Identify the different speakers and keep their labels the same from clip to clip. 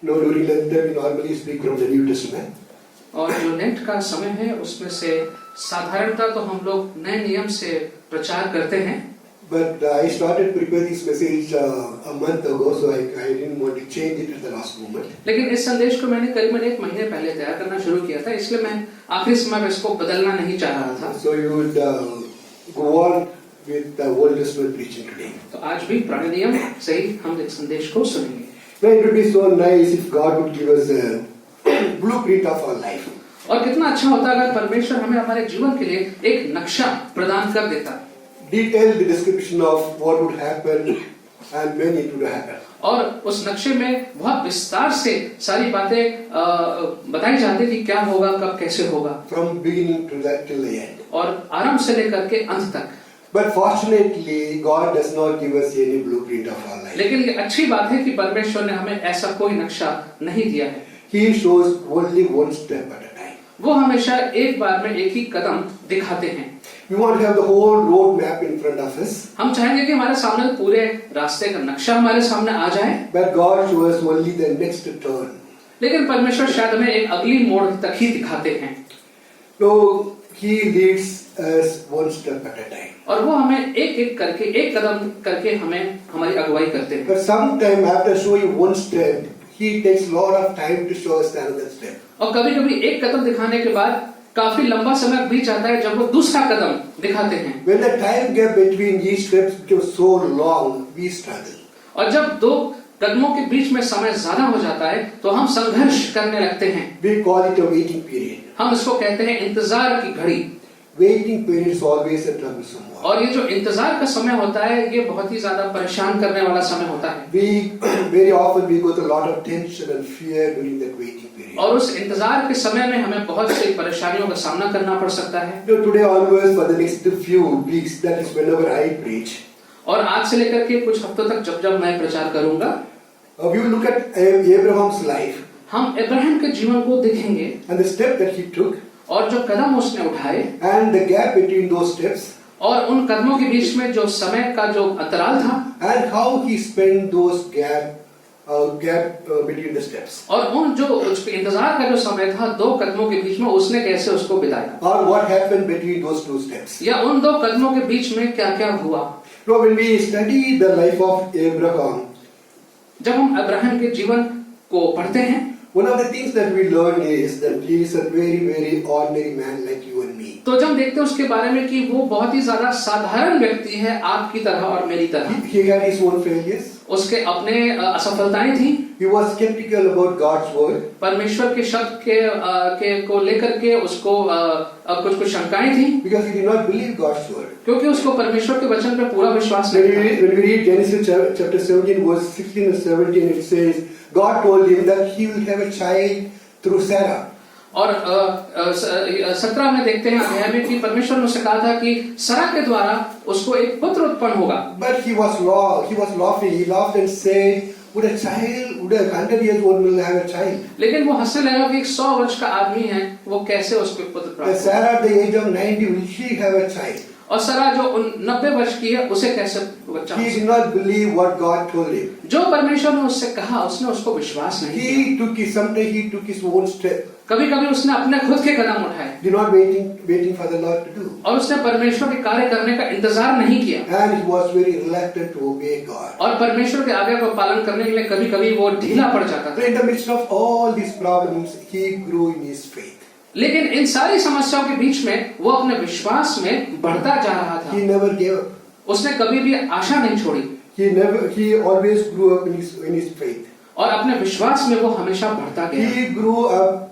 Speaker 1: No, during Lent we normally speak from the New Testament.
Speaker 2: और जो lent का समय है उसमें से साधारणतः तो हम लोग नए नियम से प्रचार करते हैं.
Speaker 1: But I started prepare this message a month ago, so I didn't want to change it at the last moment.
Speaker 2: लेकिन इस संदेश को मैंने करीबन 1 महीने पहले तैयार करना शुरू किया था, इसलिए मैं आखिरी समय में इसको बदलना नहीं चाह रहा था.
Speaker 1: So you would go on with the Old Testament preaching today.
Speaker 2: तो आज भी पुराने नियम से ही हम इस संदेश को सुनेंगे.
Speaker 1: Well, it would be so nice if God would give us a blueprint of our life.
Speaker 2: और कितना अच्छा होता अगर परमेश्वर हमें हमारे जीवन के लिए एक नक्शा प्रदान कर देता.
Speaker 1: Detailed description of what would happen and when it would happen.
Speaker 2: और उस नक्शे में बहुत विस्तार से सारी बातें बताई जाती कि क्या होगा, कब कैसे होगा.
Speaker 1: From beginning to that till the end.
Speaker 2: और आरंभ से लेकर के अंत तक.
Speaker 1: But fortunately, God does not give us any blueprint of our life.
Speaker 2: लेकिन ये अच्छी बात है कि परमेश्वर ने हमें ऐसा कोई नक्शा नहीं दिया है.
Speaker 1: He shows only one step at a time.
Speaker 2: वो हमेशा एक बार में एक ही कदम दिखाते हैं.
Speaker 1: We want to have the whole road map in front of us.
Speaker 2: हम चाहेंगे कि हमारे सामने पूरे रास्ते का नक्शा हमारे सामने आ जाए.
Speaker 1: But God shows only the next turn.
Speaker 2: लेकिन परमेश्वर शायद हमें एक अगली मोड़ तक ही दिखाते हैं.
Speaker 1: So He leads us one step at a time.
Speaker 2: और वो हमें एक कदम करके हमें हमारी अगुवाई करते हैं.
Speaker 1: But sometime after showing one step, He takes lot of time to show us another step.
Speaker 2: और कभी-कभी एक कदम दिखाने के बाद काफी लंबा समय बीत जाता है जब वो दूसरा कदम दिखाते हैं.
Speaker 1: When the time gap between these steps becomes so long, we struggle.
Speaker 2: और जब 2 कदमों के बीच में समय ज्यादा हो जाता है तो हम संघर्ष करने लगते हैं.
Speaker 1: We call it a waiting period.
Speaker 2: हम इसको कहते हैं इंतजार की घड़ी.
Speaker 1: Waiting period is always a troublesome one.
Speaker 2: और ये जो इंतजार का समय होता है ये बहुत ही ज्यादा परेशान करने वाला समय होता है.
Speaker 1: Very often we go through a lot of tension and fear during that waiting period.
Speaker 2: और उस इंतजार के समय में हमें बहुत सी परेशानियों का सामना करना पड़ सकता है.
Speaker 1: Today onwards for the next few weeks, that is whenever I preach.
Speaker 2: और आज से लेकर के कुछ हफ्तों तक जब मैं प्रचार करूंगा,
Speaker 1: we will look at Abraham's life.
Speaker 2: हम इब्राहिम के जीवन को देखेंगे.
Speaker 1: And the step that he took.
Speaker 2: और जो कदम उसने उठाए.
Speaker 1: And the gap between those steps.
Speaker 2: और उन कदमों के बीच में जो समय का जो अंतराल था.
Speaker 1: And how he spent those gap between the steps.
Speaker 2: और उन जो उसके इंतजार का जो समय था 2 कदमों के बीच में उसने कैसे उसको बिताया.
Speaker 1: Or what happened between those 2 steps.
Speaker 2: या उन 2 कदमों के बीच में क्या-क्या हुआ.
Speaker 1: So when we study the life of Abraham,
Speaker 2: जब हम अब्राहम के जीवन को पढ़ते हैं,
Speaker 1: one of the things that we learn is that he is a very, very ordinary man like you and me.
Speaker 2: तो जब देखते हैं उसके बारे में कि वो बहुत ही ज्यादा साधारण व्यक्ति है, आपकी तरह और मेरी तरह.
Speaker 1: He had his own failures.
Speaker 2: उसके अपने असफलताएं थी.
Speaker 1: He was skeptical about God's word.
Speaker 2: परमेश्वर के शब्द के को लेकर के उसको कुछ शंकाएं थी.
Speaker 1: Because he did not believe God's word.
Speaker 2: क्योंकि उसको परमेश्वर के वचन पे पूरा विश्वास नहीं था.
Speaker 1: When we read Genesis chapter 17 verse 16 and 17, it says God told him that he will have a child through Sarah.
Speaker 2: और 17 में देखते हैं अध्याय में कि परमेश्वर ने उसे कहा था कि सरा के द्वारा उसको एक पुत्र उत्पन्न होगा.
Speaker 1: But he was laughing. He laughed and said, would a 100 years old will have a child?
Speaker 2: लेकिन वो हंसने लगा कि 100 वर्ष का आदमी है, वो कैसे उसको पुत्र प्राप्त.
Speaker 1: Sarah at the age of 90, will she have a child?
Speaker 2: और सरा जो 90 वर्ष की है उसे कैसे बच्चा.
Speaker 1: He did not believe what God told him.
Speaker 2: जो परमेश्वर ने उससे कहा उसने उसको विश्वास नहीं किया.
Speaker 1: Sometimes he took his own step.
Speaker 2: कभी-कभी उसने अपने खुद के कदम उठाए.
Speaker 1: Did not waiting for the Lord to do.
Speaker 2: और उसने परमेश्वर के कार्य करने का इंतजार नहीं किया.
Speaker 1: And he was very reluctant to obey God.
Speaker 2: और परमेश्वर के आज्ञा को पालन करने के लिए कभी-कभी वो ढीला पड़ जाता था.
Speaker 1: In the midst of all these problems, he grew in his faith.
Speaker 2: लेकिन इन सारी समस्याओं के बीच में वो अपने विश्वास में बढ़ता जा रहा था.
Speaker 1: He never gave up.
Speaker 2: उसने कभी भी आशा नहीं छोड़ी.
Speaker 1: He always grew up in his faith.
Speaker 2: और अपने विश्वास में वो हमेशा बढ़ता गया.
Speaker 1: He grew up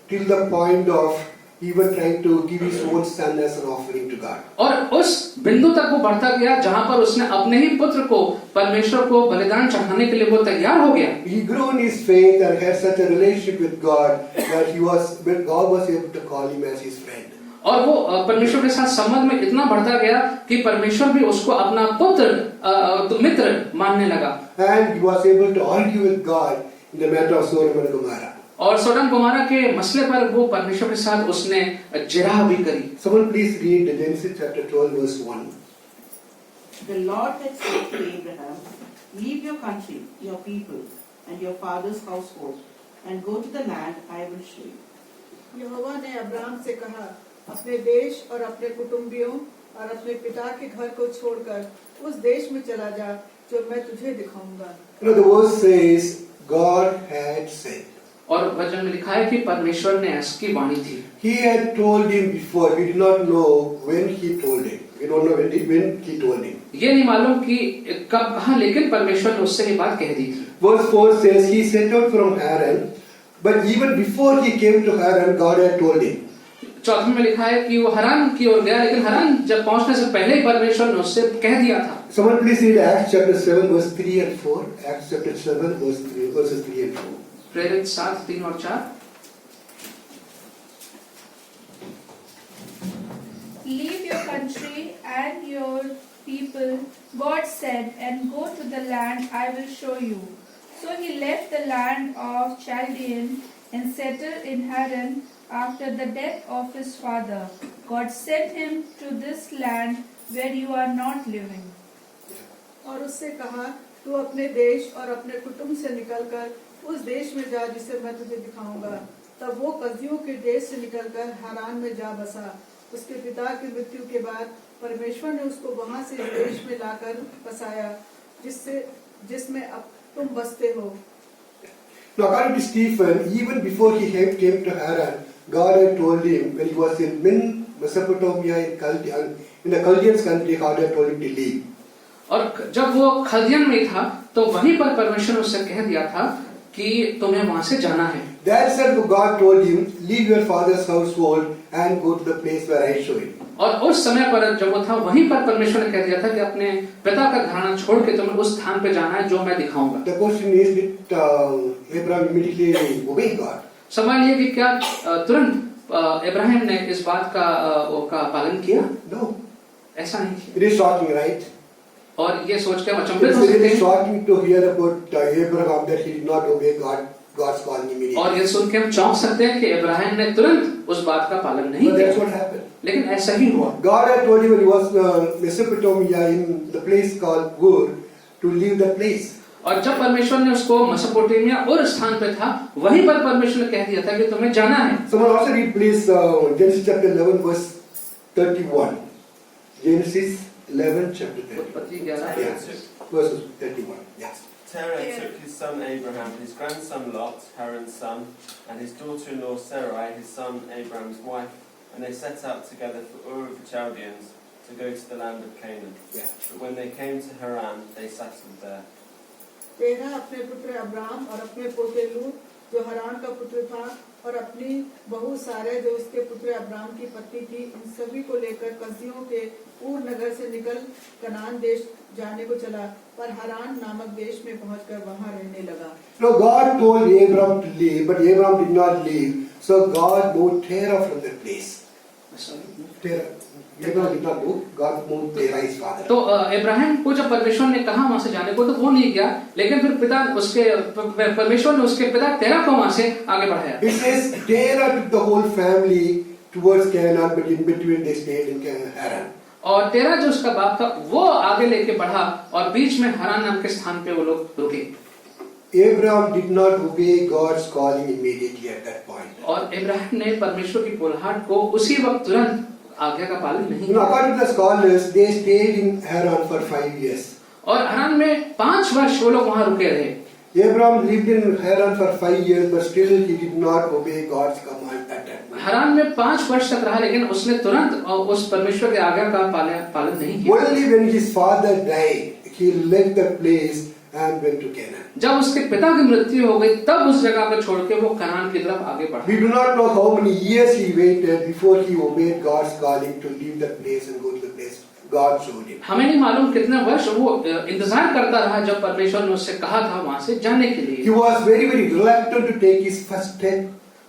Speaker 1: till the point of even trying to give his own son as an offering to God.
Speaker 2: और उस बिंदु तक वो बढ़ता गया जहां पर उसने अपने ही पुत्र को परमेश्वर को बलिदान चढ़ाने के लिए वो तैयार हो गया.
Speaker 1: He grew in his faith and had such a relationship with God that God was able to call him as his friend.
Speaker 2: और वो परमेश्वर के साथ संबंध में इतना बढ़ता गया कि परमेश्वर भी उसको अपना पुत्र मित्र मानने लगा.
Speaker 1: And he was able to argue with God in the matter of Sodom and Gomorrah.
Speaker 2: और सोडम गोमोरा के मसले पर वो परमेश्वर के साथ उसने जिरह भी करी.
Speaker 1: Someone please read Genesis chapter 12 verse 1.
Speaker 3: The Lord had said to Abraham, leave your country, your people, and your father's household, and go to the land I will show you.
Speaker 4: यहोवा ने अब्राम से कहा, अपने देश और अपने कुटुंबियों और अपने पिता के घर को छोड़कर उस देश में चला जा जो मैं तुझे दिखाऊंगा।
Speaker 1: You know, the verse says God had said.
Speaker 2: और वचन में लिखा है कि परमेश्वर ने ऐसी वाणी थी।
Speaker 1: He had told him before. We do not know when he told him. We don't know when he told him.
Speaker 2: ये नहीं मालूम कि कब कहा, लेकिन परमेश्वर ने उससे ये बात कह दी थी।
Speaker 1: Verse 4 says he set out from Haran, but even before he came to Haran, God had told him.
Speaker 2: चौथे में लिखा है कि वो हरान की ओर गया, लेकिन हरान जब पहुंचने से पहले ही परमेश्वर ने उससे कह दिया था।
Speaker 1: Someone please read Acts chapter 7 verse 3 and 4. Acts chapter 7 verses 3 and 4.
Speaker 2: प्रेरित 7, 3 और 4।
Speaker 5: Leave your country and your people, God said, and go to the land I will show you. So he left the land of Chaldean and settled in Haran after the death of his father. God sent him to this land where you are not living.
Speaker 4: और उससे कहा, तू अपने देश और अपने कुटुंब से निकलकर उस देश में जा जिसे मैं तुझे दिखाऊंगा। तब वो कसदियों के देश से निकलकर हारान में जा बसा। उसके पिता की मृत्यु के बाद परमेश्वर ने उसको वहां से इस देश में लाकर बसाया जिसमें अब तुम बसते हो।
Speaker 1: Now, according to Stephen, even before he came to Haran, God had told him when he was in Mesopotamia in the Chaldeans country, God had told him to leave.
Speaker 2: और जब वो खलदियन में था तो वहीं पर परमेश्वर ने उससे कह दिया था कि तुम्हें वहां से जाना है।
Speaker 1: That's why God told him, leave your father's household and go to the place where I show you.
Speaker 2: और उस समय पर जब वो था वहीं पर परमेश्वर ने कह दिया था कि अपने पिता का घराना छोड़ के तुम्हें उस स्थान पे जाना है जो मैं दिखाऊंगा।
Speaker 1: The question is, did Abraham immediately obey God?
Speaker 2: सवाल ये कि क्या तुरंत इब्राहिम ने इस बात का पालन किया?
Speaker 1: No.
Speaker 2: ऐसा नहीं किया।
Speaker 1: It is shocking, right?
Speaker 2: और ये सोच के हम
Speaker 1: It
Speaker 2: अचंभित
Speaker 1: is
Speaker 2: हो सकते
Speaker 1: really
Speaker 2: हैं
Speaker 1: shocking to hear about Abraham that he did not obey God's calling immediately.
Speaker 2: और ये सुन के हम चौंक सकते हैं कि इब्राहिम ने तुरंत उस बात का पालन नहीं
Speaker 1: But that's
Speaker 2: किया,
Speaker 1: what happened.
Speaker 2: लेकिन ऐसा ही हुआ।
Speaker 1: God had told him when he was Mesopotamia in the place called Gur to leave the place.
Speaker 2: और जब परमेश्वर ने उसको मेसोपोटामिया और स्थान पे था वहीं पर परमेश्वर ने कह दिया था कि तुम्हें जाना है।
Speaker 1: Someone also read please Genesis chapter 11 verse 31. Genesis 11 chapter 31.
Speaker 2: उत्पत्ति 11
Speaker 1: Yes. Verse 31. Yes.
Speaker 6: Terah took his son Abraham, his grandson Lot, Haran's son, and his daughter-in-law Sarai, his son Abraham's wife, and they set out together for Ur of the Chaldeans to go to the land of Canaan.
Speaker 1: Yeah.
Speaker 6: But when they came to Haran, they settled there.
Speaker 4: तेरह अपने पुत्र Abram और अपने पोते लूत जो हरान का पुत्र था और अपनी बहू सारे जो उसके पुत्र अब्राम की पत्नी थी, इन सभी को लेकर कसदियों के ऊर नगर से निकल कनान देश जाने को चला, पर हरान नामक देश में पहुंचकर वहां रहने लगा।
Speaker 1: No, God told Abraham to leave, but Abraham did not leave. So God moved Terah from that place. Terah. Abraham did not move. God moved Terah, his father.
Speaker 2: तो इब्राहिम को जब परमेश्वर ने कहा वहां से जाने को तो वो नहीं गया, लेकिन फिर पिता उसके परमेश्वर ने उसके पिता तेरह को वहां से आगे बढ़ाया।
Speaker 1: It says Terah took the whole family towards Canaan, but in between they stayed in Haran.
Speaker 2: और तेरह जो उसका बाप था वो आगे लेके बढ़ा और बीच में हरान नाम के स्थान पे वो लोग रुके।
Speaker 1: Abraham did not obey God's calling immediately at that point.
Speaker 2: और इब्राहिम ने परमेश्वर की बुलाहट को उसी वक्त तुरंत आज्ञा का पालन नहीं
Speaker 1: You know,
Speaker 2: किया।
Speaker 1: according to the scholars, they stayed in Haran for 5 years.
Speaker 2: और हरान में 5 वर्ष वो लोग वहां रुके रहे।
Speaker 1: Abraham lived in Haran for 5 years, but still he did not obey God's command at that point.
Speaker 2: हरान में 5 वर्ष तक रहा, लेकिन उसने तुरंत उस परमेश्वर के आज्ञा का पालन नहीं किया।
Speaker 1: Only when his father died, he left the place and went to Canaan.
Speaker 2: जब उसके पिता की मृत्यु हो गई तब उस जगह को छोड़ के वो कनान की तरफ आगे बढ़ा।
Speaker 1: We do not know how many years he waited before he obeyed God's calling to leave that place and go to the place God showed him.
Speaker 2: हमें नहीं मालूम कितने वर्ष वो इंतजार करता रहा जब परमेश्वर ने उससे कहा था वहां से जाने के लिए।
Speaker 1: He was very reluctant to take his first step.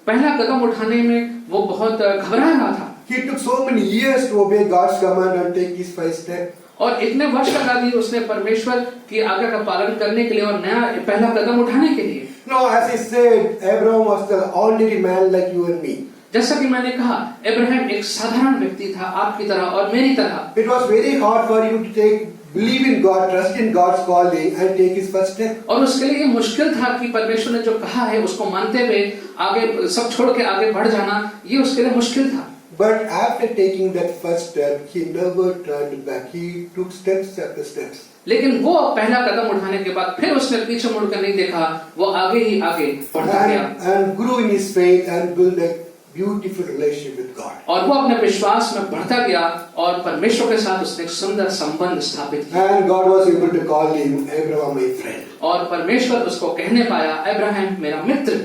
Speaker 2: पहला कदम उठाने में वो बहुत घबरा रहा था।
Speaker 1: He took so many years to obey God's command and take his first step.
Speaker 2: और इतने वर्ष लगा दिए उसने परमेश्वर की आज्ञा का पालन करने के लिए और नया पहला कदम उठाने के लिए।
Speaker 1: No, as I said, Abraham was the ordinary man like you and me.
Speaker 2: जैसा कि मैंने कहा, इब्राहिम एक साधारण व्यक्ति था, आपकी तरह और मेरी तरह।
Speaker 1: It was very hard for him to take believe in God, trust in God's calling, and take his first step.
Speaker 2: और उसके लिए ये मुश्किल था कि परमेश्वर ने जो कहा है उसको मानते हुए आगे सब छोड़ के आगे बढ़ जाना, ये उसके लिए मुश्किल था।
Speaker 1: But after taking that first step, he never turned back. He took steps after steps.
Speaker 2: लेकिन वो पहला कदम उठाने के बाद फिर उसने पीछे मुड़कर नहीं देखा, वो आगे ही आगे बढ़ता गया
Speaker 1: And grew in his faith and built a beautiful relationship with God.
Speaker 2: और वो अपने विश्वास में बढ़ता गया और परमेश्वर के साथ उसने एक सुंदर संबंध स्थापित किया
Speaker 1: And God was able to call him Abraham, my friend.
Speaker 2: और परमेश्वर उसको कहने पाया, अब्राहम मेरा मित्र।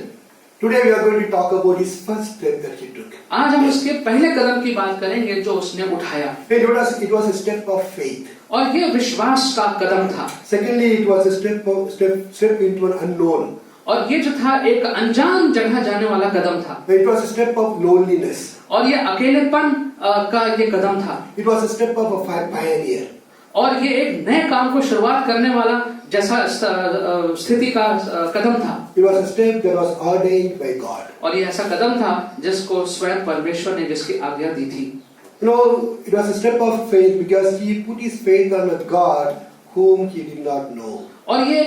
Speaker 1: Today we are going to talk about his first step that he took.
Speaker 2: आज हम उसके पहले कदम की बात करेंगे जो उसने उठाया,
Speaker 1: And it was a step of faith.
Speaker 2: और ये विश्वास का कदम था।
Speaker 1: Secondly, it was a step into an unknown.
Speaker 2: और ये जो था एक अनजान जगह जाने वाला कदम था,
Speaker 1: It was a step of loneliness.
Speaker 2: और ये अकेलेपन का ये कदम था,
Speaker 1: It was a step of a pioneer.
Speaker 2: और ये एक नए काम को शुरुआत करने वाला जैसा स्थिति का कदम था।
Speaker 1: It was a step that was ordained by God.
Speaker 2: और ये ऐसा कदम था जिसको स्वयं परमेश्वर ने जिसकी आज्ञा दी थी।
Speaker 1: You know, it was a step of faith because he put his faith on a God whom he did not know.
Speaker 2: और ये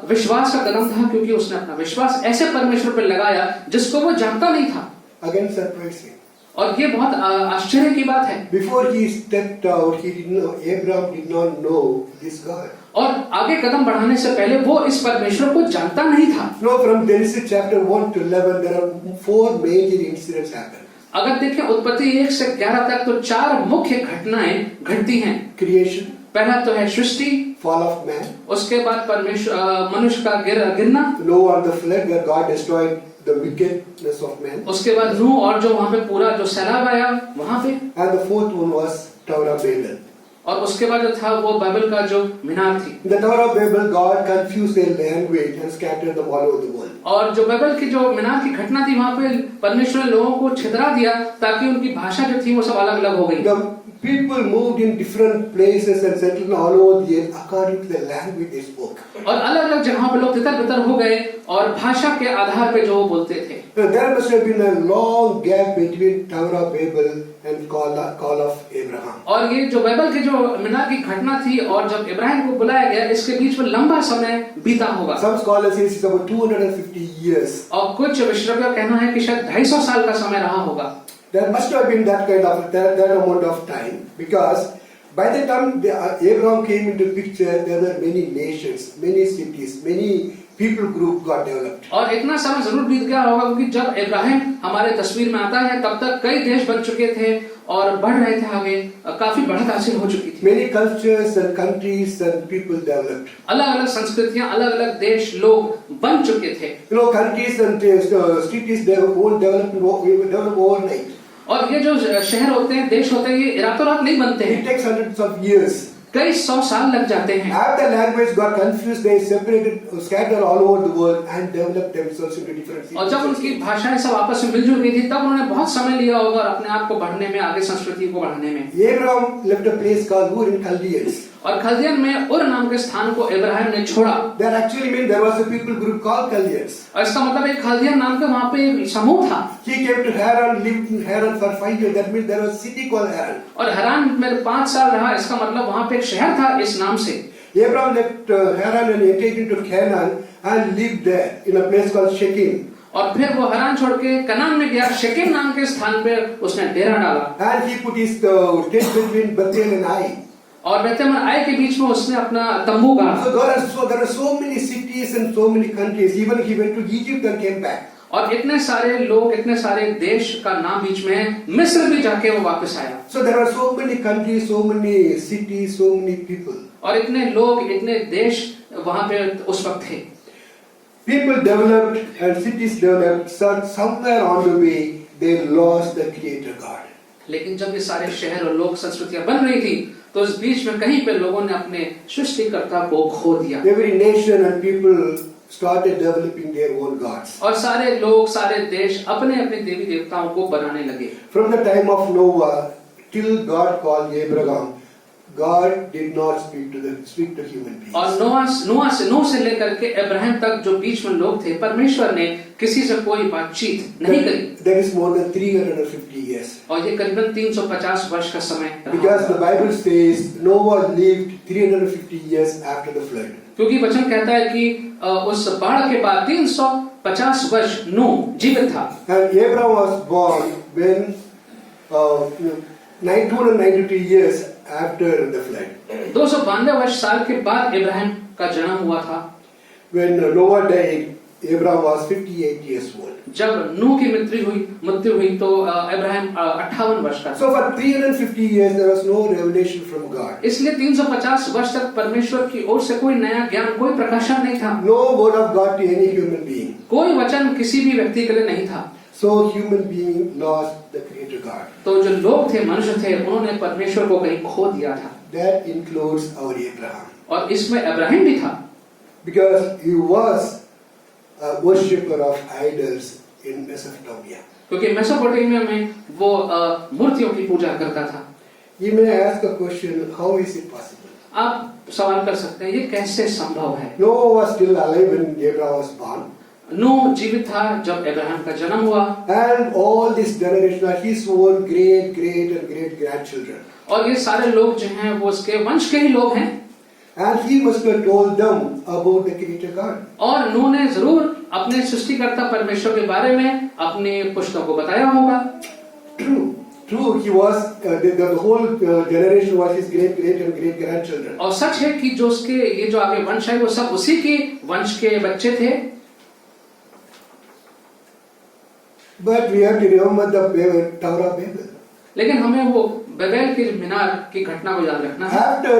Speaker 2: विश्वास का कदम था क्योंकि उसने अपना विश्वास ऐसे परमेश्वर पर लगाया जिसको वो जानता नहीं था।
Speaker 1: Again, surprising.
Speaker 2: और ये बहुत आश्चर्य की बात है।
Speaker 1: Before he stepped out, Abraham did not know this God.
Speaker 2: और आगे कदम बढ़ाने से पहले वो इस परमेश्वर को जानता नहीं था।
Speaker 1: No, from Genesis chapter 1 to 11, there are 4 major incidents happen.
Speaker 2: अगर देखें उत्पत्ति 1 से 11 तक तो 4 मुख्य घटनाएं घटती हैं।
Speaker 1: Creation,
Speaker 2: पहला तो है सृष्टि,
Speaker 1: fall of man,
Speaker 2: उसके बाद परमेश्वर मनुष्य का गिरना,
Speaker 1: Noah and the flood where God destroyed the wickedness of man,
Speaker 2: उसके बाद नूह और जो वहाँ पे पूरा जो सैलाब आया वहाँ पे,
Speaker 1: and the fourth one was Tower of Babel.
Speaker 2: और उसके बाद जो था वो बाइबल का जो मीनार थी।
Speaker 1: In the Tower of Babel, God confused their language and scattered them all over the world.
Speaker 2: और जो बाइबल की जो मीनार की घटना थी वहाँ पे परमेश्वर ने लोगों को छितरा दिया ताकि उनकी भाषा जो थी वो सब अलग अलग हो गई।
Speaker 1: The people moved in different places and settled all over the earth according to the language they spoke.
Speaker 2: और अलग अलग जगहों पे लोग तितर बितर हो गए और भाषा के आधार पे जो वो बोलते थे।
Speaker 1: Now, there must have been a long gap between Tower of Babel and call of Abraham.
Speaker 2: और ये जो बाइबल की जो मीनार की घटना थी और जब इब्राहिम को बुलाया गया इसके बीच में लंबा समय बीता होगा।
Speaker 1: Some scholars say it's about 250 years.
Speaker 2: और कुछ विशेषज्ञों का कहना है कि शायद 250 साल का समय रहा होगा।
Speaker 1: There must have been that amount of time because by the time Abraham came into picture, there were many nations, many cities, many people group got developed.
Speaker 2: और इतना समय जरूर बीत गया होगा क्योंकि जब इब्राहिम हमारे तस्वीर में आता है तब तक कई देश बन चुके थे और बढ़ रहे थे आगे, काफी बढ़त हासिल हो चुकी थी।
Speaker 1: Many cultures and countries and people developed.
Speaker 2: अलग अलग संस्कृतियां, अलग अलग देश, लोग बन चुके थे।
Speaker 1: You know, countries and cities they won't develop overnight.
Speaker 2: और ये जो शहर होते हैं, देश होते हैं, ये रातों रात नहीं बनते
Speaker 1: It
Speaker 2: हैं,
Speaker 1: takes hundreds of years.
Speaker 2: कई 100 साल लग जाते हैं।
Speaker 1: After language got confused, they separated, scattered all over the world and developed themselves into different cities.
Speaker 2: और जब उनकी भाषाएं सब आपस में मिलजुल गई थी तब उन्होंने बहुत समय लिया होगा अपने आप को बढ़ने में, आगे संस्कृति को बढ़ाने में।
Speaker 1: Abraham left a place called Ur in Chaldeans.
Speaker 2: और खलदियन में उर नाम के स्थान को इब्राहिम ने छोड़ा।
Speaker 1: That actually means there was a people group called Chaldeans.
Speaker 2: और इसका मतलब एक खलदियन नाम के वहाँ पे एक समूह था।
Speaker 1: He came to Haran, lived in Haran for 5 years. That means there was a city called Haran.
Speaker 2: और हरान में 5 साल रहा, इसका मतलब वहाँ पे एक शहर था इस नाम से।
Speaker 1: Abraham left Haran and entered into Canaan and lived there in a place called Shechem.
Speaker 2: और फिर वो हरान छोड़ के कनान में गया, शेकेम नाम के स्थान पे उसने डेरा डाला।
Speaker 1: And he put his tent between Bethel and Ai.
Speaker 2: और बेतलेहम और आई के बीच में उसने अपना तंबू गाड़ा।
Speaker 1: So there are so many cities and so many countries. Even he went to Egypt and came back.
Speaker 2: और इतने सारे लोग, इतने सारे देश का नाम बीच में है, मिस्र भी जाके वो वापस आया।
Speaker 1: So there are so many countries, so many cities, so many people.
Speaker 2: और इतने लोग, इतने देश वहाँ पे उस वक्त थे।
Speaker 1: People developed and cities developed. Somewhere on the way they lost the Creator God.
Speaker 2: लेकिन जब ये सारे शहर और लोग संस्कृतियां बन रही थी तो इस बीच में कहीं पे लोगों ने अपने सृष्टिकर्ता को खो दिया।
Speaker 1: Every nation and people started developing their own gods.
Speaker 2: और सारे लोग, सारे देश अपने अपने देवी देवताओं को बनाने लगे।
Speaker 1: From the time of Noah till God called Abraham, God did not speak to human beings.
Speaker 2: और नोह से लेकर के इब्राहिम तक जो बीच में लोग थे, परमेश्वर ने किसी से कोई बातचीत नहीं करी।
Speaker 1: That is more than 350 years.
Speaker 2: और ये करीबन 350 वर्ष का समय रहा।
Speaker 1: Because the Bible says Noah lived 350 years after the flood.
Speaker 2: क्योंकि वचन कहता है कि उस बाढ़ के बाद 350 वर्ष नूह जीवित था।
Speaker 1: And Abraham was born when 292 years after the flood.
Speaker 2: 292 वर्ष साल के बाद इब्राहिम का जन्म हुआ था।
Speaker 1: When Noah died, Abraham was 58 years old.
Speaker 2: जब नूह की मृत्यु हुई तो इब्राहिम 58 वर्ष का था।
Speaker 1: So for 350 years there was no revelation from God.
Speaker 2: इसलिए 350 वर्ष तक परमेश्वर की ओर से कोई नया ज्ञान, कोई प्रकाशन नहीं था।
Speaker 1: No word of God to any human being.
Speaker 2: कोई वचन किसी भी व्यक्ति के लिए नहीं था।
Speaker 1: So human being lost the Creator God.
Speaker 2: तो जो लोग थे, मनुष्य थे, उन्होंने परमेश्वर को कहीं खो दिया था।
Speaker 1: That includes our Abraham.
Speaker 2: और इसमें इब्राहिम भी था।
Speaker 1: Because he was a worshipper of idols in Mesopotamia.
Speaker 2: क्योंकि मेसोपोटामिया में वो मूर्तियों की पूजा करता था।
Speaker 1: You may ask a question, how is it possible?
Speaker 2: आप सवाल कर सकते हैं, ये कैसे संभव है?
Speaker 1: Noah was still alive when Abraham was born.
Speaker 2: नूह जीवित था जब इब्राहिम का जन्म हुआ।
Speaker 1: And all this generation are his own great and great grandchildren.
Speaker 2: और ये सारे लोग जो हैं वो उसके वंश के ही लोग हैं।
Speaker 1: And he must have told them about the Creator God.
Speaker 2: और नूह ने जरूर अपने सृष्टिकर्ता परमेश्वर के बारे में अपने पुस्तकों को बताया होगा।
Speaker 1: True, he was the whole generation was his great and great grandchildren.
Speaker 2: और सच है कि जो उसके ये जो आगे वंश है वो सब उसी के वंश के बच्चे थे।
Speaker 1: But we have to remember the Tower of Babel.
Speaker 2: लेकिन हमें वो बेबेल के मीनार की घटना को याद रखना है।
Speaker 1: After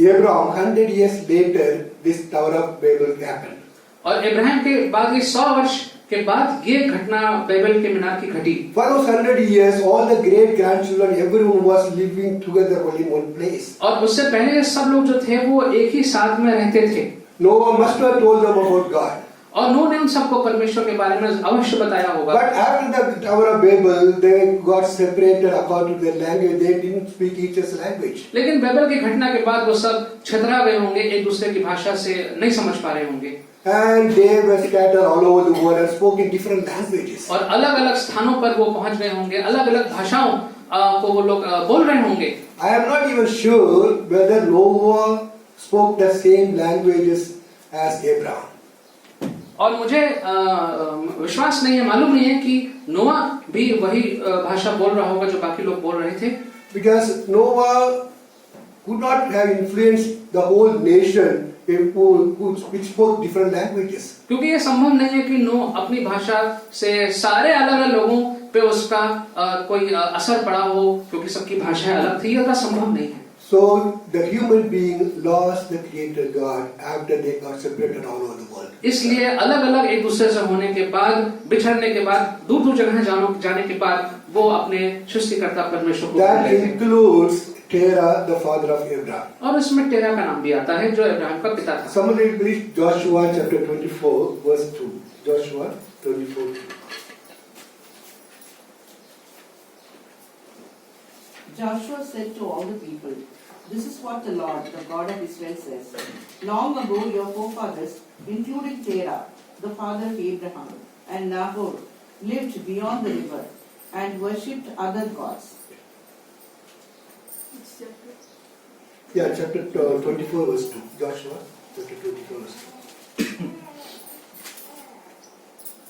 Speaker 1: Abraham, 100 years later, this Tower of Babel happened.
Speaker 2: और इब्राहिम के बाद ये 100 वर्ष के बाद ये घटना बेबेल के मीनार की घटी।
Speaker 1: For those 100 years, all the great grandchildren, everyone was living together only in one place.
Speaker 2: और उससे पहले ये सब लोग जो थे वो एक ही साथ में रहते थे।
Speaker 1: Noah must have told them about God.
Speaker 2: और नूह ने उन सबको परमेश्वर के बारे में अवश्य बताया होगा।
Speaker 1: But after the Tower of Babel, they got separated according to their language. They didn't speak each other's language.
Speaker 2: लेकिन बेबेल की घटना के बाद वो सब छितरा गए होंगे, एक दूसरे की भाषा से नहीं समझ पा रहे होंगे।
Speaker 1: And they were scattered all over the world and spoke in different languages.
Speaker 2: और अलग-अलग स्थानों पर वो पहुंच गए होंगे, अलग-अलग भाषाओं को वो लोग बोल रहे होंगे।
Speaker 1: I am not even sure whether Noah spoke the same languages as Abraham.
Speaker 2: और मुझे विश्वास नहीं है, मालूम नहीं है कि नोआ भी वही भाषा बोल रहा होगा जो बाकी लोग बोल रहे थे।
Speaker 1: Because Noah could not have influenced the whole nation which spoke different languages.
Speaker 2: क्योंकि ये संभव नहीं है कि नोह अपनी भाषा से सारे अलग-अलग लोगों पे उसका कोई असर पड़ा हो, क्योंकि सबकी भाषाएं अलग थी, ये संभव नहीं है।
Speaker 1: So the human being lost the Creator God after they got separated all over the world.
Speaker 2: इसलिए अलग-अलग एक दूसरे से होने के बाद, बिछड़ने के बाद, दूर-दूर जगह जाने के बाद वो अपने सृष्टिकर्ता परमेश्वर को भूल
Speaker 1: That
Speaker 2: गए थे।
Speaker 1: includes Terah, the father of Abraham.
Speaker 2: और इसमें टेरा का नाम भी आता है जो इब्राहिम का पिता था।
Speaker 1: Somebody please Joshua chapter 24 verse 2. Joshua 24:2.
Speaker 3: Joshua said to all the people, "This is what the Lord, the God of Israel says. Long ago your forefathers, including Terah, the father of Abraham, and Nahor, lived beyond the river and worshipped other gods."
Speaker 1: Yeah, chapter 24 verse 2. Joshua chapter 24 verse 2.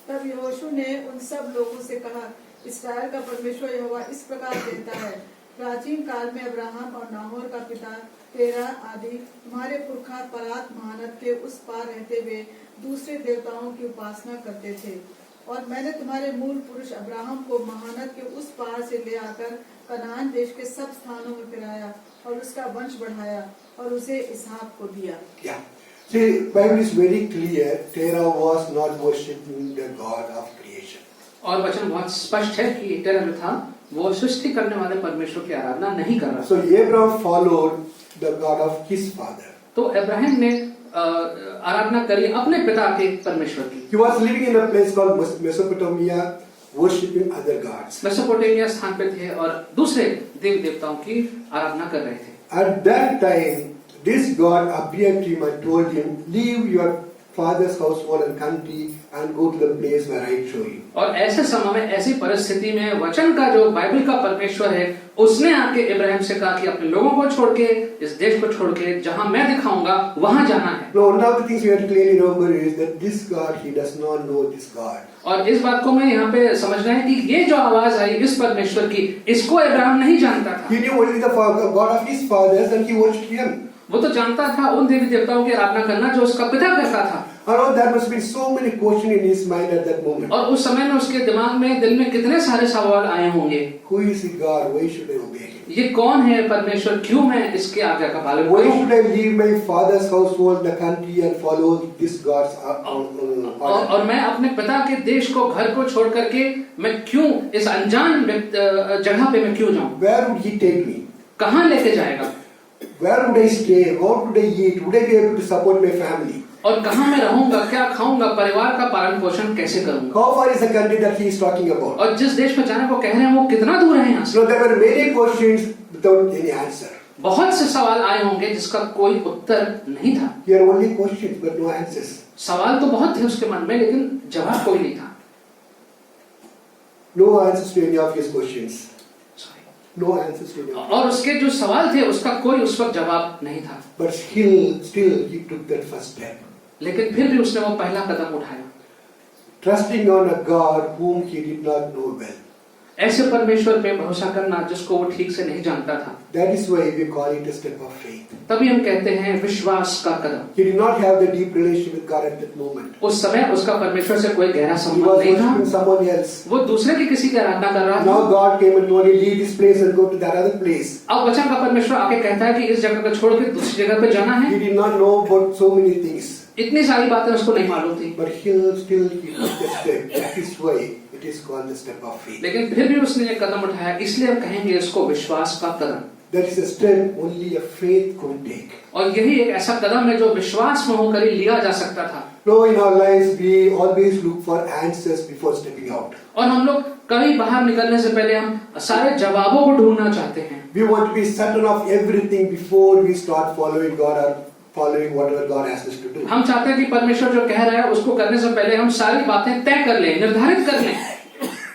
Speaker 4: तब यहोशू ने उन सब लोगों से कहा, इस्राएल का परमेश्वर यहोवा इस प्रकार कहता है, प्राचीन काल में अब्राहम और नाहोर का पिता तेरा आदि तुम्हारे पुरखा परात महानद के उस पार रहते हुए दूसरे देवताओं की उपासना करते थे, और मैंने तुम्हारे मूल पुरुष अब्राहम को महानद के उस पार से ले आकर कनान देश के सब स्थानों में फिराया और उसका वंश बढ़ाया और उसे इसहाक को दिया।
Speaker 1: Yeah. See, Bible is very clear. Terah was not worshipping the God of creation.
Speaker 2: और वचन बहुत स्पष्ट है कि टेरा जो था वो सृष्टि करने वाले परमेश्वर की आराधना नहीं कर रहा।
Speaker 1: So Abraham followed the God of his father.
Speaker 2: तो इब्राहिम ने आराधना करी अपने पिता के परमेश्वर की।
Speaker 1: He was living in a place called Mesopotamia, worshipping other gods.
Speaker 2: Mesopotamia स्थान पे थे और दूसरे देवी देवताओं की आराधना कर रहे थे।
Speaker 1: At that time, this God appeared to him and told him, leave your father's household and country and go to the place where I show you.
Speaker 2: और ऐसे समय में, ऐसी परिस्थिति में वचन का जो बाइबल का परमेश्वर है, उसने आके इब्राहिम से कहा कि अपने लोगों को छोड़ के, इस देश को छोड़ के, जहां मैं दिखाऊंगा वहां जाना है।
Speaker 1: Now, one of the things we have to clearly remember is that this God, he does not know this God.
Speaker 2: और इस बात को मैं यहाँ पे समझना है कि ये जो आवाज आई इस परमेश्वर की, इसको इब्राहिम नहीं जानता था।
Speaker 1: He knew only the God of his fathers and he worshipped him.
Speaker 2: वो तो जानता था उन देवी देवताओं की आराधना करना जो उसका पिता करता था।
Speaker 1: Around there must be so many questions in his mind at that moment.
Speaker 2: और उस समय में उसके दिमाग में, दिल में कितने सारे सवाल आए होंगे।
Speaker 1: Who is the God? Why should I obey him?
Speaker 2: ये कौन है परमेश्वर, क्यों मैं इसके आज्ञा का पालन
Speaker 1: Why
Speaker 2: करूं?
Speaker 1: should I leave my father's household, the country, and follow this God's order?
Speaker 2: और मैं अपने पिता के देश को, घर को छोड़ करके मैं क्यों इस अनजान जगह पे मैं क्यों जाऊं?
Speaker 1: Where would he take me?
Speaker 2: कहां लेके जाएगा?
Speaker 1: Where would I stay? What would I eat? Would I be able to support my family?
Speaker 2: और कहां मैं रहूंगा, क्या खाऊंगा, परिवार का पालन पोषण कैसे करूंगा?
Speaker 1: How far is the country that he is talking about?
Speaker 2: और जिस देश में जाने को कह रहे हैं वो कितना दूर है यहाँ से?
Speaker 1: So there were many questions without any answer.
Speaker 2: बहुत से सवाल आए होंगे जिसका कोई उत्तर नहीं था।
Speaker 1: Here are only questions but no answers.
Speaker 2: सवाल तो बहुत थे उसके मन में, लेकिन जवाब कोई नहीं था।
Speaker 1: No answers to any of his questions. No answers to any of.
Speaker 2: और उसके जो सवाल थे उसका कोई उस वक्त जवाब नहीं था।
Speaker 1: But still he took that first step,
Speaker 2: लेकिन फिर भी उसने वो पहला कदम उठाया,
Speaker 1: trusting on a God whom he did not know well.
Speaker 2: ऐसे परमेश्वर पे भरोसा करना जिसको वो ठीक से नहीं जानता था।
Speaker 1: That is why we call it a step of faith.
Speaker 2: तभी हम कहते हैं विश्वास का कदम।
Speaker 1: He did not have the deep relationship with God at that moment.
Speaker 2: उस समय उसका परमेश्वर से कोई गहरा
Speaker 1: He
Speaker 2: संबंध
Speaker 1: was
Speaker 2: नहीं था।
Speaker 1: worshiping someone else.
Speaker 2: वो दूसरे की किसी की आराधना कर रहा
Speaker 1: Now
Speaker 2: था।
Speaker 1: God came and told him, leave this place and go to that other place.
Speaker 2: अब वचन का परमेश्वर आके कहता है कि इस जगह को छोड़ के दूसरी जगह पे जाना है।
Speaker 1: He did not know about so many things.
Speaker 2: इतनी सारी बातें उसको नहीं मालूम थी,
Speaker 1: But still he took the step. That is why it is called the step of faith.
Speaker 2: लेकिन फिर भी उसने ये कदम उठाया, इसलिए हम कहेंगे इसको विश्वास का कदम।
Speaker 1: That is a step only a faith could take.
Speaker 2: और यही एक ऐसा कदम है जो विश्वास में होकर ही लिया जा सकता था।
Speaker 1: No, in our lives we always look for answers before stepping out.
Speaker 2: और हम लोग कभी बाहर निकलने से पहले हम सारे जवाबों को ढूंढना चाहते हैं।
Speaker 1: We want to be certain of everything before we start following God or following whatever God asks us to do.
Speaker 2: हम चाहते हैं कि परमेश्वर जो कह रहा है उसको करने से पहले हम सारी बातें तय कर लें, निर्धारित कर लें।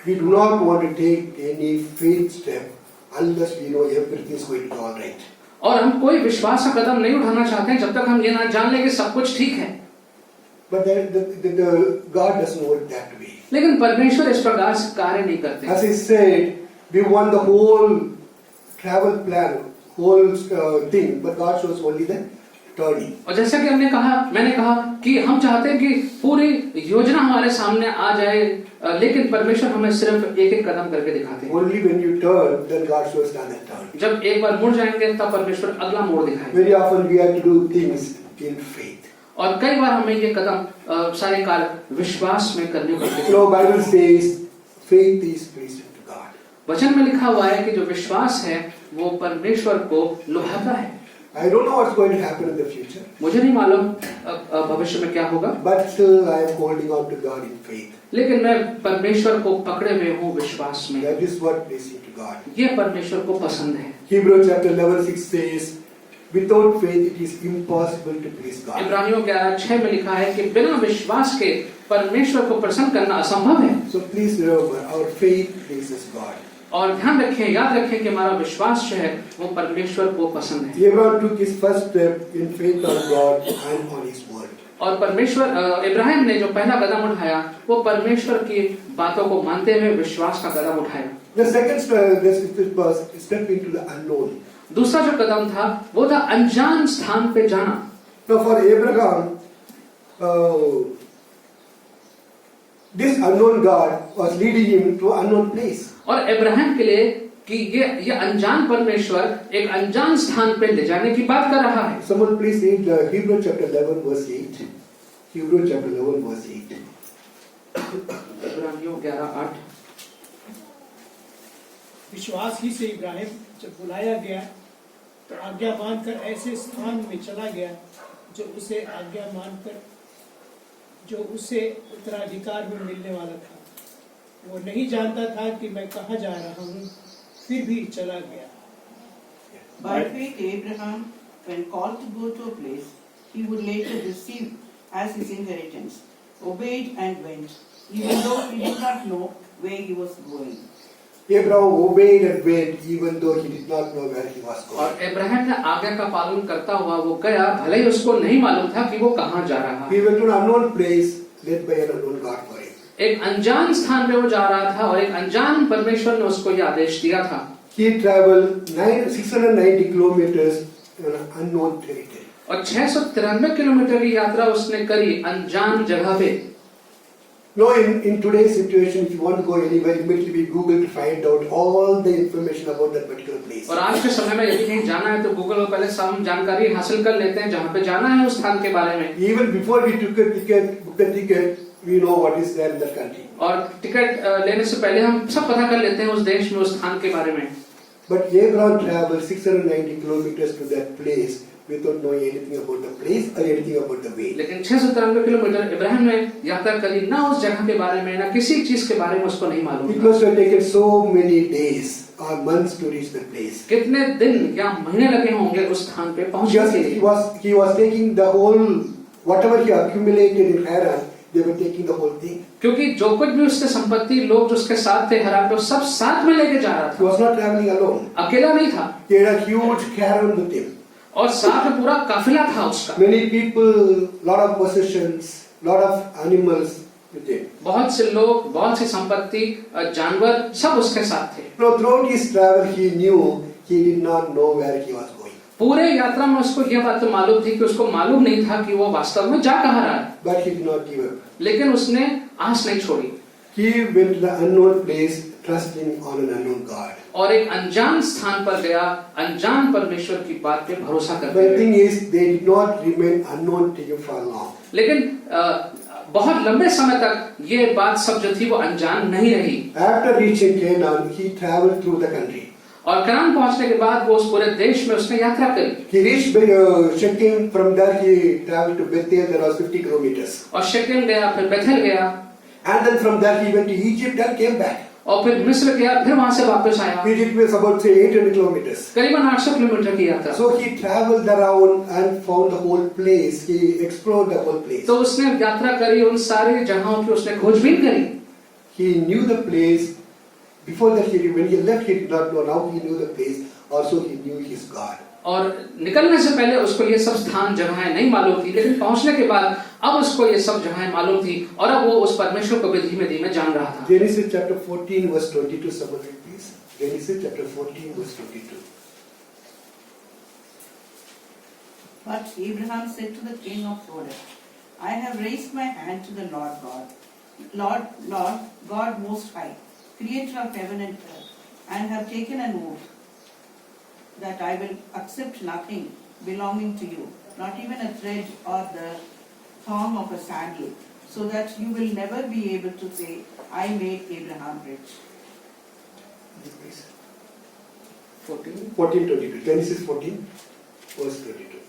Speaker 1: We do not want to take any faith step unless we know everything is going to be all right.
Speaker 2: और हम कोई विश्वास का कदम नहीं उठाना चाहते हैं जब तक हम ये ना जान लें कि सब कुछ ठीक है।
Speaker 1: But the God doesn't work that way.
Speaker 2: लेकिन परमेश्वर इस प्रकार से कार्य नहीं करते।
Speaker 1: As I said, we want the whole travel plan, whole thing, but God shows only the turning.
Speaker 2: और जैसा कि मैंने कहा कि हम चाहते हैं कि पूरी योजना हमारे सामने आ जाए, लेकिन परमेश्वर हमें सिर्फ एक एक कदम करके दिखाते हैं।
Speaker 1: Only when you turn, then God shows the other turn.
Speaker 2: जब एक बार मुड़ जाएंगे तब परमेश्वर अगला मोड़ दिखाएगा।
Speaker 1: Very often we have to do things in faith.
Speaker 2: और कई बार हमें ये कदम सारे कार्य विश्वास में करने पड़ते हैं।
Speaker 1: You know, Bible says faith is pleasing to God.
Speaker 2: वचन में लिखा हुआ है कि जो विश्वास है वो परमेश्वर को लुभाता है।
Speaker 1: I don't know what's going to happen in the future,
Speaker 2: मुझे नहीं मालूम भविष्य में क्या होगा,
Speaker 1: but still I am holding on to God in faith.
Speaker 2: लेकिन मैं परमेश्वर को पकड़े हुए हूँ विश्वास में।
Speaker 1: That is what pleasing to God.
Speaker 2: ये परमेश्वर को पसंद है।
Speaker 1: Hebrews chapter 11:6 says, without faith it is impossible to please God.
Speaker 2: इब्रानियों 11:6 में लिखा है कि बिना विश्वास के परमेश्वर को प्रसन्न करना असंभव है।
Speaker 1: So please remember, our faith pleases God.
Speaker 2: और ध्यान रखें, याद रखें कि हमारा विश्वास जो है वो परमेश्वर को पसंद है।
Speaker 1: Abraham took his first step in faith on God and on His word.
Speaker 2: और परमेश्वर इब्राहिम ने जो पहला कदम उठाया वो परमेश्वर की बातों को मानते हुए विश्वास का कदम उठाया।
Speaker 1: The second step was step into the unknown.
Speaker 2: दूसरा जो कदम था वो था अनजान स्थान पे जाना।
Speaker 1: Now for Abraham, this unknown God was leading him to an unknown place.
Speaker 2: और इब्राहिम के लिए कि ये अनजान परमेश्वर एक अनजान स्थान पे ले जाने की बात कर रहा है।
Speaker 1: Someone please read Hebrews chapter 11 verse 8. Hebrews chapter 11 verse 8.
Speaker 2: इब्रानियों 11:8।
Speaker 7: विश्वास ही से इब्राहिम जब बुलाया गया तो आज्ञा मानकर ऐसे स्थान में चला गया जो उसे उत्तराधिकार में मिलने वाला था। वो नहीं जानता था कि मैं कहाँ जा रहा हूँ, फिर भी चला गया।
Speaker 3: By faith, Abraham, when called to go to a place he would later receive as his inheritance, obeyed and went, even though he did not know where he was going.
Speaker 1: Abraham obeyed and went even though he did not know where he was going.
Speaker 2: और इब्राहिम ने आज्ञा का पालन करता हुआ वो गया, भले ही उसको नहीं मालूम था कि वो कहाँ जा रहा है।
Speaker 1: He went to an unknown place led by an unknown God for him.
Speaker 2: एक अनजान स्थान पे वो जा रहा था और एक अनजान परमेश्वर ने उसको ये आदेश दिया था।
Speaker 1: He traveled 690 kilometers in an unknown territory.
Speaker 2: और 693 किलोमीटर की यात्रा उसने करी अनजान जगह पे।
Speaker 1: Now, in today's situation, if you want to go anywhere, immediately we Google to find out all the information about that particular place.
Speaker 2: और आज के समय में यदि कहीं जाना है तो गूगल पर पहले सब जानकारी हासिल कर लेते हैं जहाँ पे जाना है उस स्थान के बारे में।
Speaker 1: Even before we took a ticket, book the ticket, we know what is there in that country.
Speaker 2: और टिकट लेने से पहले हम सब पता कर लेते हैं उस देश में उस स्थान के बारे में।
Speaker 1: But Abraham traveled 690 kilometers to that place without knowing anything about the place or anything about the way.
Speaker 2: लेकिन 693 किलोमीटर इब्राहिम ने यात्रा करी, ना उस जगह के बारे में ना किसी चीज के बारे में उसको नहीं मालूम
Speaker 1: It
Speaker 2: था।
Speaker 1: must have taken so many days or months to reach that place.
Speaker 2: कितने दिन या महीने लगे होंगे उस स्थान पे पहुंचने
Speaker 1: Just
Speaker 2: के लिए।
Speaker 1: he was taking the whole whatever he accumulated in Haran. They were taking the whole thing.
Speaker 2: क्योंकि जो कुछ भी उसके संपत्ति लोग जो उसके साथ थे हरान पे वो सब साथ में लेके जा रहा
Speaker 1: He
Speaker 2: था,
Speaker 1: was not traveling alone.
Speaker 2: अकेला नहीं था।
Speaker 1: He had a huge caravan with him.
Speaker 2: और साथ में पूरा काफिला था उसका।
Speaker 1: Many people, lot of possessions, lot of animals with him.
Speaker 2: बहुत से लोग, बहुत सी संपत्ति, जानवर सब उसके साथ थे।
Speaker 1: Now, throughout his travel, he knew he did not know where he was going.
Speaker 2: पूरे यात्रा में उसको यह बात तो मालूम थी कि उसको मालूम नहीं था कि वो वास्तव में जा कहाँ रहा है,
Speaker 1: But he did not give up.
Speaker 2: लेकिन उसने आस नहीं छोड़ी
Speaker 1: He went to the unknown place, trusting on an unknown God.
Speaker 2: और एक अनजान स्थान पर गया, अनजान परमेश्वर की बात पे भरोसा करते
Speaker 1: The
Speaker 2: हुए।
Speaker 1: thing is, they did not remain unknown to him for long.
Speaker 2: लेकिन बहुत लंबे समय तक ये बात सब जो थी वो अनजान नहीं रही।
Speaker 1: After reaching Canaan, he traveled through the country.
Speaker 2: और कनान पहुंचने के बाद वो उस पूरे देश में उसने यात्रा करी।
Speaker 1: He reached Shechem. From there, he traveled to Bethel. There was 50 kilometers.
Speaker 2: और शेकेम गया, फिर बेथेल गया,
Speaker 1: And then from there, he went to Egypt and came back.
Speaker 2: और फिर मिस्र गया, फिर वहां से वापस आया।
Speaker 1: Egypt was about say 800 kilometers.
Speaker 2: करीबन 800 किलोमीटर की यात्रा।
Speaker 1: So he traveled around and found the whole place. He explored the whole place.
Speaker 2: तो उसने यात्रा करी, उन सारी जगहों की उसने खोजबीन करी।
Speaker 1: He knew the place. Before that, when he left, he did not know. Now he knew the place. Also, he knew his God.
Speaker 2: और निकलने से पहले उसको ये सब स्थान जगहें नहीं मालूम थी, लेकिन पहुंचने के बाद अब उसको ये सब जगहें मालूम थी और अब वो उस परमेश्वर को भी धीमे धीमे जान रहा था।
Speaker 1: Genesis chapter 14 verse 22. Someone read please. Genesis chapter 14 verse 22.
Speaker 3: But Abraham said to the king of Sodom, I have raised my hand to the Lord God, Lord God Most High, Creator of heaven and earth, and have taken an oath that I will accept nothing belonging to you, not even a thread or the thong of a sandal, so that you will never be able to say, I made Abraham rich.
Speaker 1: 14:22. Genesis 14 verse 22.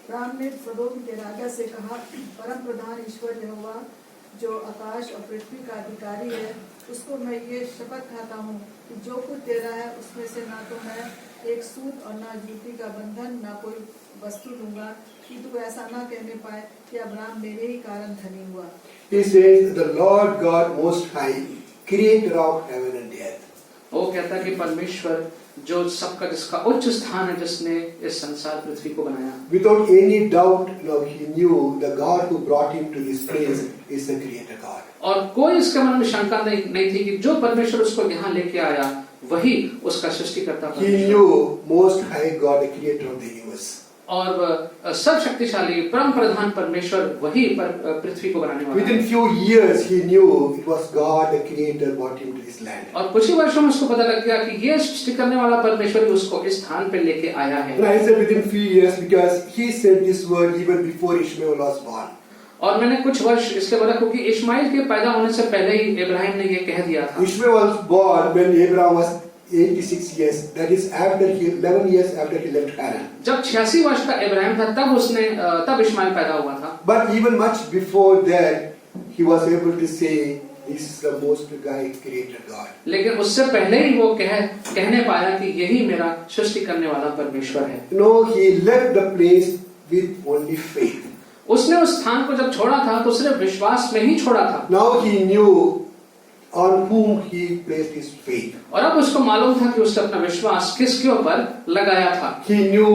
Speaker 4: Ram ने सदोम के राजा से कहा, परम प्रधान ईश्वर यहोवा जो आकाश और पृथ्वी का अधिकारी है, उसको मैं ये शपथ खाता हूँ कि जो कुछ तेरा है उसमें से ना तो मैं एक सूत और ना जूती का बंधन ना कोई वस्तु लूंगा, कि तू ऐसा ना कहने पाए कि अब्राहम मेरे ही कारण धनी हुआ।
Speaker 1: He says, the Lord God Most High, Creator of heaven and earth.
Speaker 2: वो कहता है कि परमेश्वर जो सबका जिसका उच्च स्थान है, जिसने इस संसार पृथ्वी को बनाया।
Speaker 1: Without any doubt, now he knew the God who brought him to this place is the Creator God.
Speaker 2: और कोई इसके मन में शंका नहीं थी कि जो परमेश्वर उसको यहाँ लेके आया वही उसका सृष्टिकर्ता
Speaker 1: He
Speaker 2: परमेश्वर।
Speaker 1: knew Most High God, the Creator of the universe.
Speaker 2: और सर्वशक्तिशाली परम प्रधान परमेश्वर वही पृथ्वी को बनाने वाला
Speaker 1: Within
Speaker 2: है।
Speaker 1: few years, he knew it was God, the Creator, brought him to this land.
Speaker 2: और कुछ ही वर्षों में उसको पता लग गया कि ये सृष्टि करने वाला परमेश्वर ही उसको इस स्थान पे लेके आया है।
Speaker 1: And I said within few years because he said this word even before Ishmael was born.
Speaker 2: और मैंने कुछ वर्ष इसके बोला क्योंकि इस्माइल के पैदा होने से पहले ही इब्राहिम ने ये कह दिया था।
Speaker 1: Ishmael was born when Abraham was 86 years. That is after 11 years after he left Haran.
Speaker 2: जब 86 वर्ष का इब्राहिम था तब इस्माइल पैदा हुआ था।
Speaker 1: But even much before that, he was able to say, this is the most guy created God.
Speaker 2: लेकिन उससे पहले ही वो कहने पाया कि यही मेरा सृष्टि करने वाला परमेश्वर है।
Speaker 1: You know, he left the place with only faith.
Speaker 2: उसने उस स्थान को जब छोड़ा था तो सिर्फ विश्वास में ही छोड़ा था।
Speaker 1: Now he knew on whom he placed his faith.
Speaker 2: और अब उसको मालूम था कि उसने अपना विश्वास किसके ऊपर लगाया था।
Speaker 1: He knew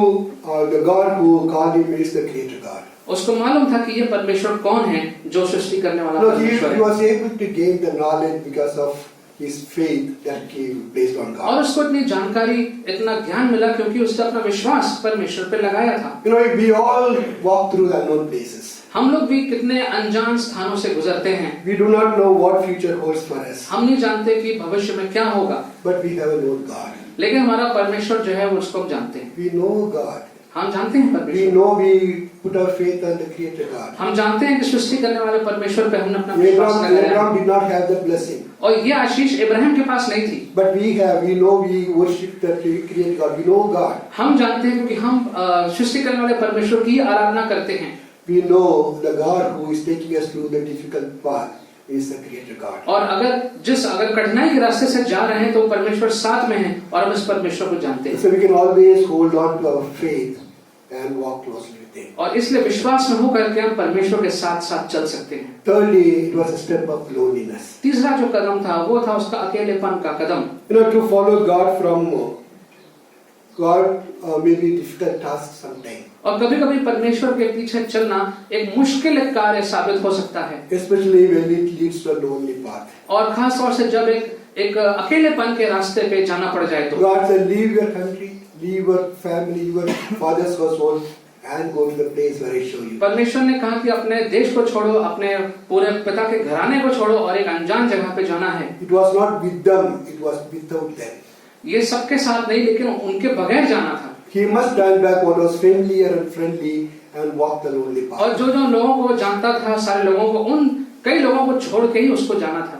Speaker 1: the God who called him is the creator God.
Speaker 2: उसको मालूम था कि ये परमेश्वर कौन है जो सृष्टि करने वाला
Speaker 1: No,
Speaker 2: परमेश्वर
Speaker 1: he
Speaker 2: है।
Speaker 1: was able to gain the knowledge because of his faith that he placed on God.
Speaker 2: और उसको इतनी जानकारी, इतना ज्ञान मिला क्योंकि उसने अपना विश्वास परमेश्वर पे लगाया था।
Speaker 1: You know, we all walk through the unknown places.
Speaker 2: हम लोग भी कितने अनजान स्थानों से गुजरते हैं।
Speaker 1: We do not know what future holds for us,
Speaker 2: हम नहीं जानते कि भविष्य में क्या होगा,
Speaker 1: but we have a known God.
Speaker 2: लेकिन हमारा परमेश्वर जो है वो उसको हम जानते हैं।
Speaker 1: We know God.
Speaker 2: हम जानते हैं
Speaker 1: We
Speaker 2: परमेश्वर,
Speaker 1: know we put our faith on the creator God.
Speaker 2: हम जानते हैं कि सृष्टि करने वाले परमेश्वर पे हमने अपना विश्वास लगाया।
Speaker 1: Abraham did not have that blessing,
Speaker 2: और ये आशीष इब्राहिम के पास नहीं थी।
Speaker 1: but we have. We know we worship the creator God. We know God.
Speaker 2: हम जानते हैं क्योंकि हम सृष्टि करने वाले परमेश्वर की आराधना करते हैं।
Speaker 1: We know the God who is taking us through the difficult path is the creator God.
Speaker 2: और अगर कठिनाई के रास्ते से जा रहे हैं तो परमेश्वर साथ में है और हम इस परमेश्वर को जानते हैं।
Speaker 1: So we can always hold on to our faith and walk closely with Him.
Speaker 2: और इसलिए विश्वास में होकर के हम परमेश्वर के साथ साथ चल सकते हैं।
Speaker 1: Thirdly, it was a step of loneliness.
Speaker 2: तीसरा जो कदम था वो था उसका अकेलेपन का कदम।
Speaker 1: You know, to follow God from God may be difficult task sometimes.
Speaker 2: और कभी-कभी परमेश्वर के पीछे चलना एक मुश्किल कार्य साबित हो सकता है,
Speaker 1: Especially when it leads to a lonely path.
Speaker 2: और खास तौर से जब एक अकेलेपन के रास्ते पे जाना पड़ जाए तो।
Speaker 1: God said, leave your country, leave your family, your father's household, and go to the place where I show you.
Speaker 2: परमेश्वर ने कहा कि अपने देश को छोड़ो, अपने पूरे पिता के घराने को छोड़ो और एक अनजान जगह पे जाना है।
Speaker 1: It was not with them, it was without them.
Speaker 2: ये सबके साथ नहीं, लेकिन उनके बगैर जाना था।
Speaker 1: He must turn back what was familiar and friendly and walk the lonely path.
Speaker 2: और जो लोगों को जानता था, सारे लोगों को, उन कई लोगों को छोड़ के ही उसको जाना था।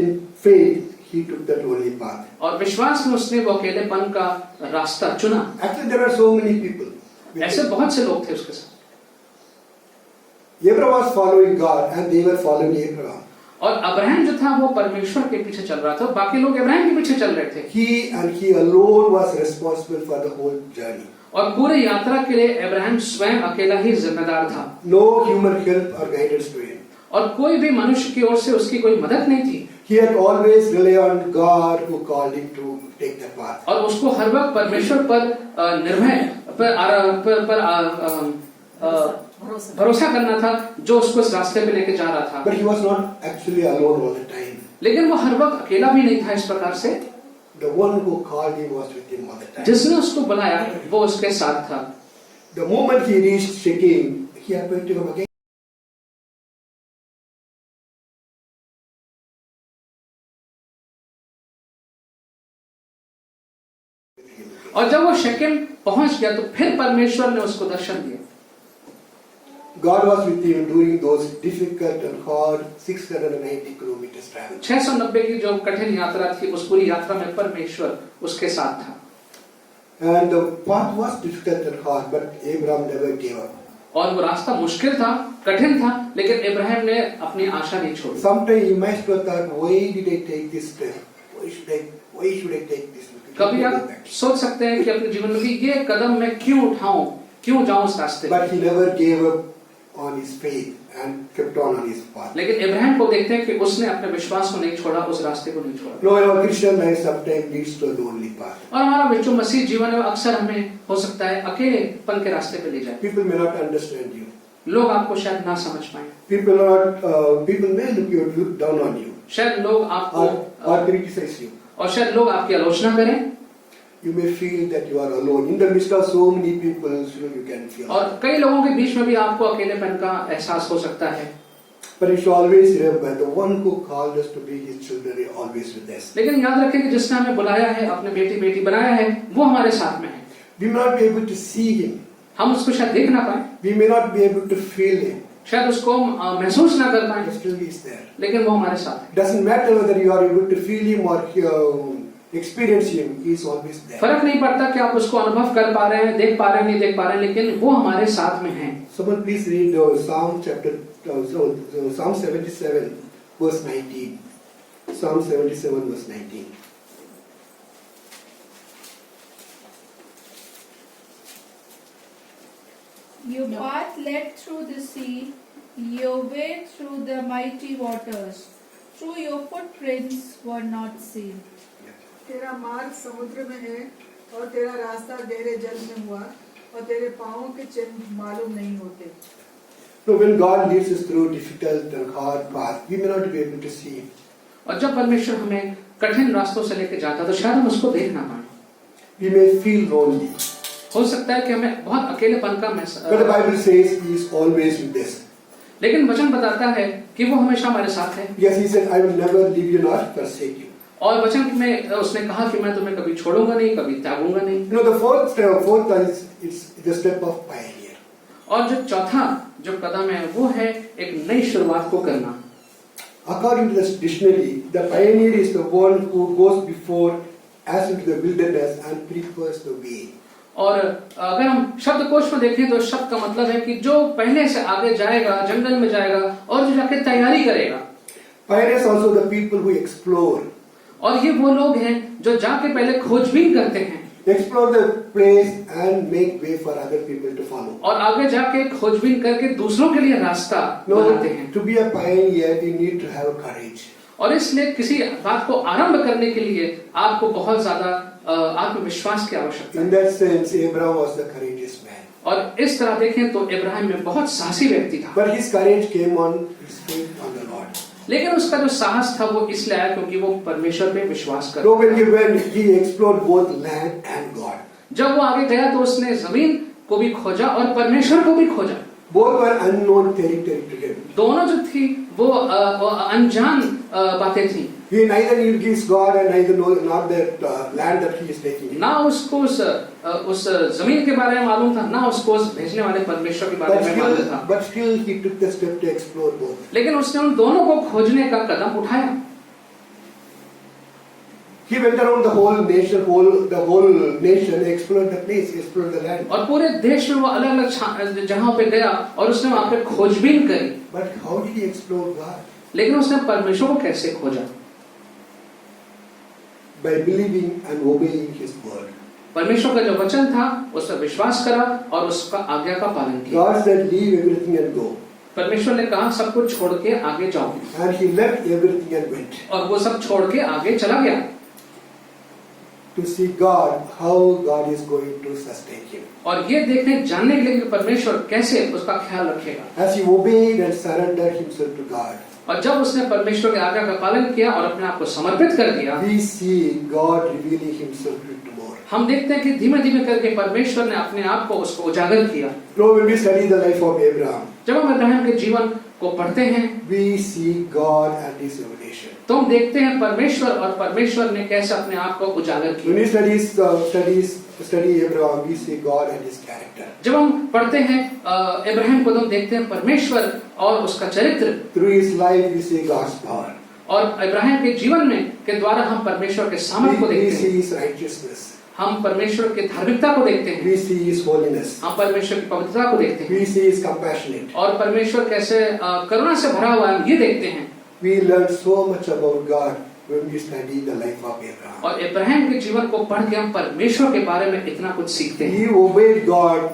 Speaker 1: In faith, he took that lonely path.
Speaker 2: और विश्वास में उसने वो अकेलेपन का रास्ता चुना।
Speaker 1: Actually, there are so many people.
Speaker 2: ऐसे बहुत से लोग थे उसके साथ।
Speaker 1: Abraham was following God and they were following Abraham.
Speaker 2: और अब्राहम जो था वो परमेश्वर के पीछे चल रहा था, बाकी लोग अब्राहम के पीछे चल रहे थे।
Speaker 1: He alone was responsible for the whole journey.
Speaker 2: और पूरे यात्रा के लिए अब्राहम स्वयं अकेला ही जिम्मेदार था।
Speaker 1: No human help or guidance to him.
Speaker 2: और कोई भी मनुष्य की ओर से उसकी कोई मदद नहीं थी।
Speaker 1: He had always relied on God who called him to take the path.
Speaker 2: और उसको हर वक्त परमेश्वर पर निर्भय भरोसा करना था जो उसको इस रास्ते पे लेके जा रहा था।
Speaker 1: But he was not actually alone all the time.
Speaker 2: लेकिन वो हर वक्त अकेला भी नहीं था इस प्रकार से।
Speaker 1: The one who called him was with him all the time.
Speaker 2: जिसने उसको बुलाया वो उसके साथ था।
Speaker 1: The moment he reached Shechem, he appeared to him again.
Speaker 2: और जब वो शेकेम पहुंच गया तो फिर परमेश्वर ने उसको दर्शन दिया।
Speaker 1: God was with him during those difficult and hard 680 kilometers travel.
Speaker 2: 690 की जो कठिन यात्रा थी उस पूरी यात्रा में परमेश्वर उसके साथ था।
Speaker 1: And the path was difficult and hard, but Abraham never gave up.
Speaker 2: और वो रास्ता मुश्किल था, कठिन था, लेकिन इब्राहिम ने अपनी आशा नहीं छोड़ी।
Speaker 1: Sometimes you might have thought, why did I take this step? Why should I take this?
Speaker 2: कभी आप सोच सकते हैं कि अपने जीवन में कि ये कदम मैं क्यों उठाऊं, क्यों जाऊं इस रास्ते
Speaker 1: But he never gave up on his faith and kept on his path.
Speaker 2: लेकिन इब्राहिम को देखते हैं कि उसने अपने विश्वास को नहीं छोड़ा, उस रास्ते को नहीं छोड़ा।
Speaker 1: No, our Christian life sometimes leads to a lonely path.
Speaker 2: और हमारा जो मसीह जीवन है अक्सर हमें हो सकता है अकेलेपन के रास्ते पे ले जाए।
Speaker 1: People may not understand you.
Speaker 2: लोग आपको शायद ना समझ पाए।
Speaker 1: People may look down on you
Speaker 2: शायद लोग आपको
Speaker 1: or criticize you.
Speaker 2: और शायद लोग आपकी आलोचना करें।
Speaker 1: You may feel that you are alone. In the midst of so many people, you can feel.
Speaker 2: और कई लोगों के बीच में भी आपको अकेलेपन का एहसास हो सकता है।
Speaker 1: But you should always remember, the one who called us to be his children is always with us.
Speaker 2: लेकिन याद रखें कि जिसने हमें बुलाया है, अपने बेटी बनाया है, वो हमारे साथ में है।
Speaker 1: We may not be able to see him.
Speaker 2: हम उसको शायद देख ना पाए,
Speaker 1: We may not be able to feel him.
Speaker 2: शायद उसको महसूस ना कर पाए,
Speaker 1: But still he is there.
Speaker 2: लेकिन वो हमारे साथ है।
Speaker 1: Doesn't matter whether you are able to feel him or experience him, he is always there.
Speaker 2: फर्क नहीं पड़ता कि आप उसको अनुभव कर पा रहे हैं, देख पा रहे हैं, नहीं देख पा रहे हैं, लेकिन वो हमारे साथ में है।
Speaker 1: Someone please read Psalm 77, verse 19. Psalm 77 verse 19.
Speaker 5: Your path led through the sea, your way through the mighty waters. Through your footprints were not seen.
Speaker 4: तेरा मार्ग समुद्र में है और तेरा रास्ता गहरे जल में हुआ और तेरे पाँवों के चिन्ह मालूम नहीं होते.
Speaker 1: So when God leads us through difficult and hard path, we may not be able to see Him.
Speaker 2: और जब परमेश्वर हमें कठिन रास्तों से लेके जाता है तो शायद हम उसको देख ना पाए.
Speaker 1: We may feel lonely.
Speaker 2: हो सकता है कि हमें बहुत अकेलेपन का
Speaker 1: But the Bible says He is always with us.
Speaker 2: लेकिन वचन बताता है कि वो हमेशा हमारे साथ है.
Speaker 1: Yes, He said, I will never leave you nor forsake you.
Speaker 2: और वचन में उसने कहा कि मैं तुम्हें कभी छोड़ूंगा नहीं, कभी त्यागूंगा नहीं.
Speaker 1: You know, the fourth is the step of pioneer.
Speaker 2: और जो चौथा जो कदम है वो है एक नई शुरुआत को करना.
Speaker 1: According to the dictionary, the pioneer is the one who goes before as into the wilderness and prepares the way.
Speaker 2: और अगर हम शब्दकोश में देखें तो शब्द का मतलब है कि जो पहले से आगे जाएगा, जंगल में जाएगा और जो जाके तैयारी करेगा.
Speaker 1: Pioneers also the people who explore.
Speaker 2: और ये वो लोग हैं जो जाके पहले खोजबीन करते हैं.
Speaker 1: Explore the place and make way for other people to follow.
Speaker 2: और आगे जाके खोजबीन करके दूसरों के लिए रास्ता बनाते हैं.
Speaker 1: To be a pioneer, you need to have courage.
Speaker 2: और इसलिए किसी बात को आरंभ करने के लिए आपको बहुत ज्यादा आत्मविश्वास की आवश्यकता
Speaker 1: In
Speaker 2: है.
Speaker 1: that sense, Abraham was the courageous man.
Speaker 2: और इस तरह देखें तो इब्राहिम में बहुत साहसी व्यक्ति था.
Speaker 1: But his courage came on his faith on the Lord.
Speaker 2: लेकिन उसका जो साहस था वो इसलिए आया क्योंकि वो परमेश्वर पे विश्वास
Speaker 1: So
Speaker 2: करता.
Speaker 1: when he went, he explored both land and God.
Speaker 2: जब वो आगे गया तो उसने जमीन को भी खोजा और परमेश्वर को भी खोजा.
Speaker 1: Both were unknown territory to him.
Speaker 2: दोनों जो थी वो अनजान बातें थी.
Speaker 1: He neither knew his God and neither not that land that he is taking.
Speaker 2: ना उसको उस जमीन के बारे में मालूम था, ना उसको उस भेजने वाले परमेश्वर के बारे में मालूम था.
Speaker 1: But still he took the step to explore both.
Speaker 2: लेकिन उसने उन दोनों को खोजने का कदम उठाया.
Speaker 1: He went around the whole nation, explored the place, explored the land.
Speaker 2: और पूरे देश में वो अलग-अलग जगहों पे गया और उसने वहां पे खोजबीन करी.
Speaker 1: But how did he explore God?
Speaker 2: लेकिन उसने परमेश्वर को कैसे खोजा?
Speaker 1: By believing and obeying His word.
Speaker 2: परमेश्वर का जो वचन था उस पर विश्वास करा और उसका आज्ञा का पालन किया.
Speaker 1: God said, leave everything and go.
Speaker 2: परमेश्वर ने कहा सब कुछ छोड़ के आगे जाओ.
Speaker 1: And he left everything and went.
Speaker 2: और वो सब छोड़ के आगे चला गया.
Speaker 1: To see God, how God is going to sustain him.
Speaker 2: और ये देखने जानने के लिए कि परमेश्वर कैसे उसका ख्याल रखेगा.
Speaker 1: As he obeyed and surrendered himself to God.
Speaker 2: और जब उसने परमेश्वर के आज्ञा का पालन किया और अपने आप को समर्पित कर दिया,
Speaker 1: We see God revealing himself to more.
Speaker 2: हम देखते हैं कि धीमे-धीमे करके परमेश्वर ने अपने आप को उसको उजागर किया.
Speaker 1: Now when we study the life of Abraham,
Speaker 2: जब हम अब्राहम के जीवन को पढ़ते हैं
Speaker 1: we see God and his revelation.
Speaker 2: तो हम देखते हैं परमेश्वर और परमेश्वर ने कैसे अपने आप को उजागर
Speaker 1: When
Speaker 2: किया.
Speaker 1: we study Abraham, we see God and his character.
Speaker 2: जब हम पढ़ते हैं इब्राहिम को तो हम देखते हैं परमेश्वर और उसका चरित्र.
Speaker 1: Through his life, we see God's power.
Speaker 2: और इब्राहिम के जीवन में के द्वारा हम परमेश्वर के सामर्थ्य को
Speaker 1: We
Speaker 2: देखते
Speaker 1: see
Speaker 2: हैं.
Speaker 1: his righteousness.
Speaker 2: हम परमेश्वर के धार्मिकता को देखते हैं.
Speaker 1: We see his holiness.
Speaker 2: हम परमेश्वर की पवित्रता को देखते हैं.
Speaker 1: We see his compassionate.
Speaker 2: और परमेश्वर कैसे करुणा से भरा हुआ है ये देखते हैं.
Speaker 1: We learn so much about God when we study the life of Abraham.
Speaker 2: और इब्राहिम के जीवन को पढ़ के हम परमेश्वर के बारे में इतना कुछ सीखते हैं.
Speaker 1: He obeyed God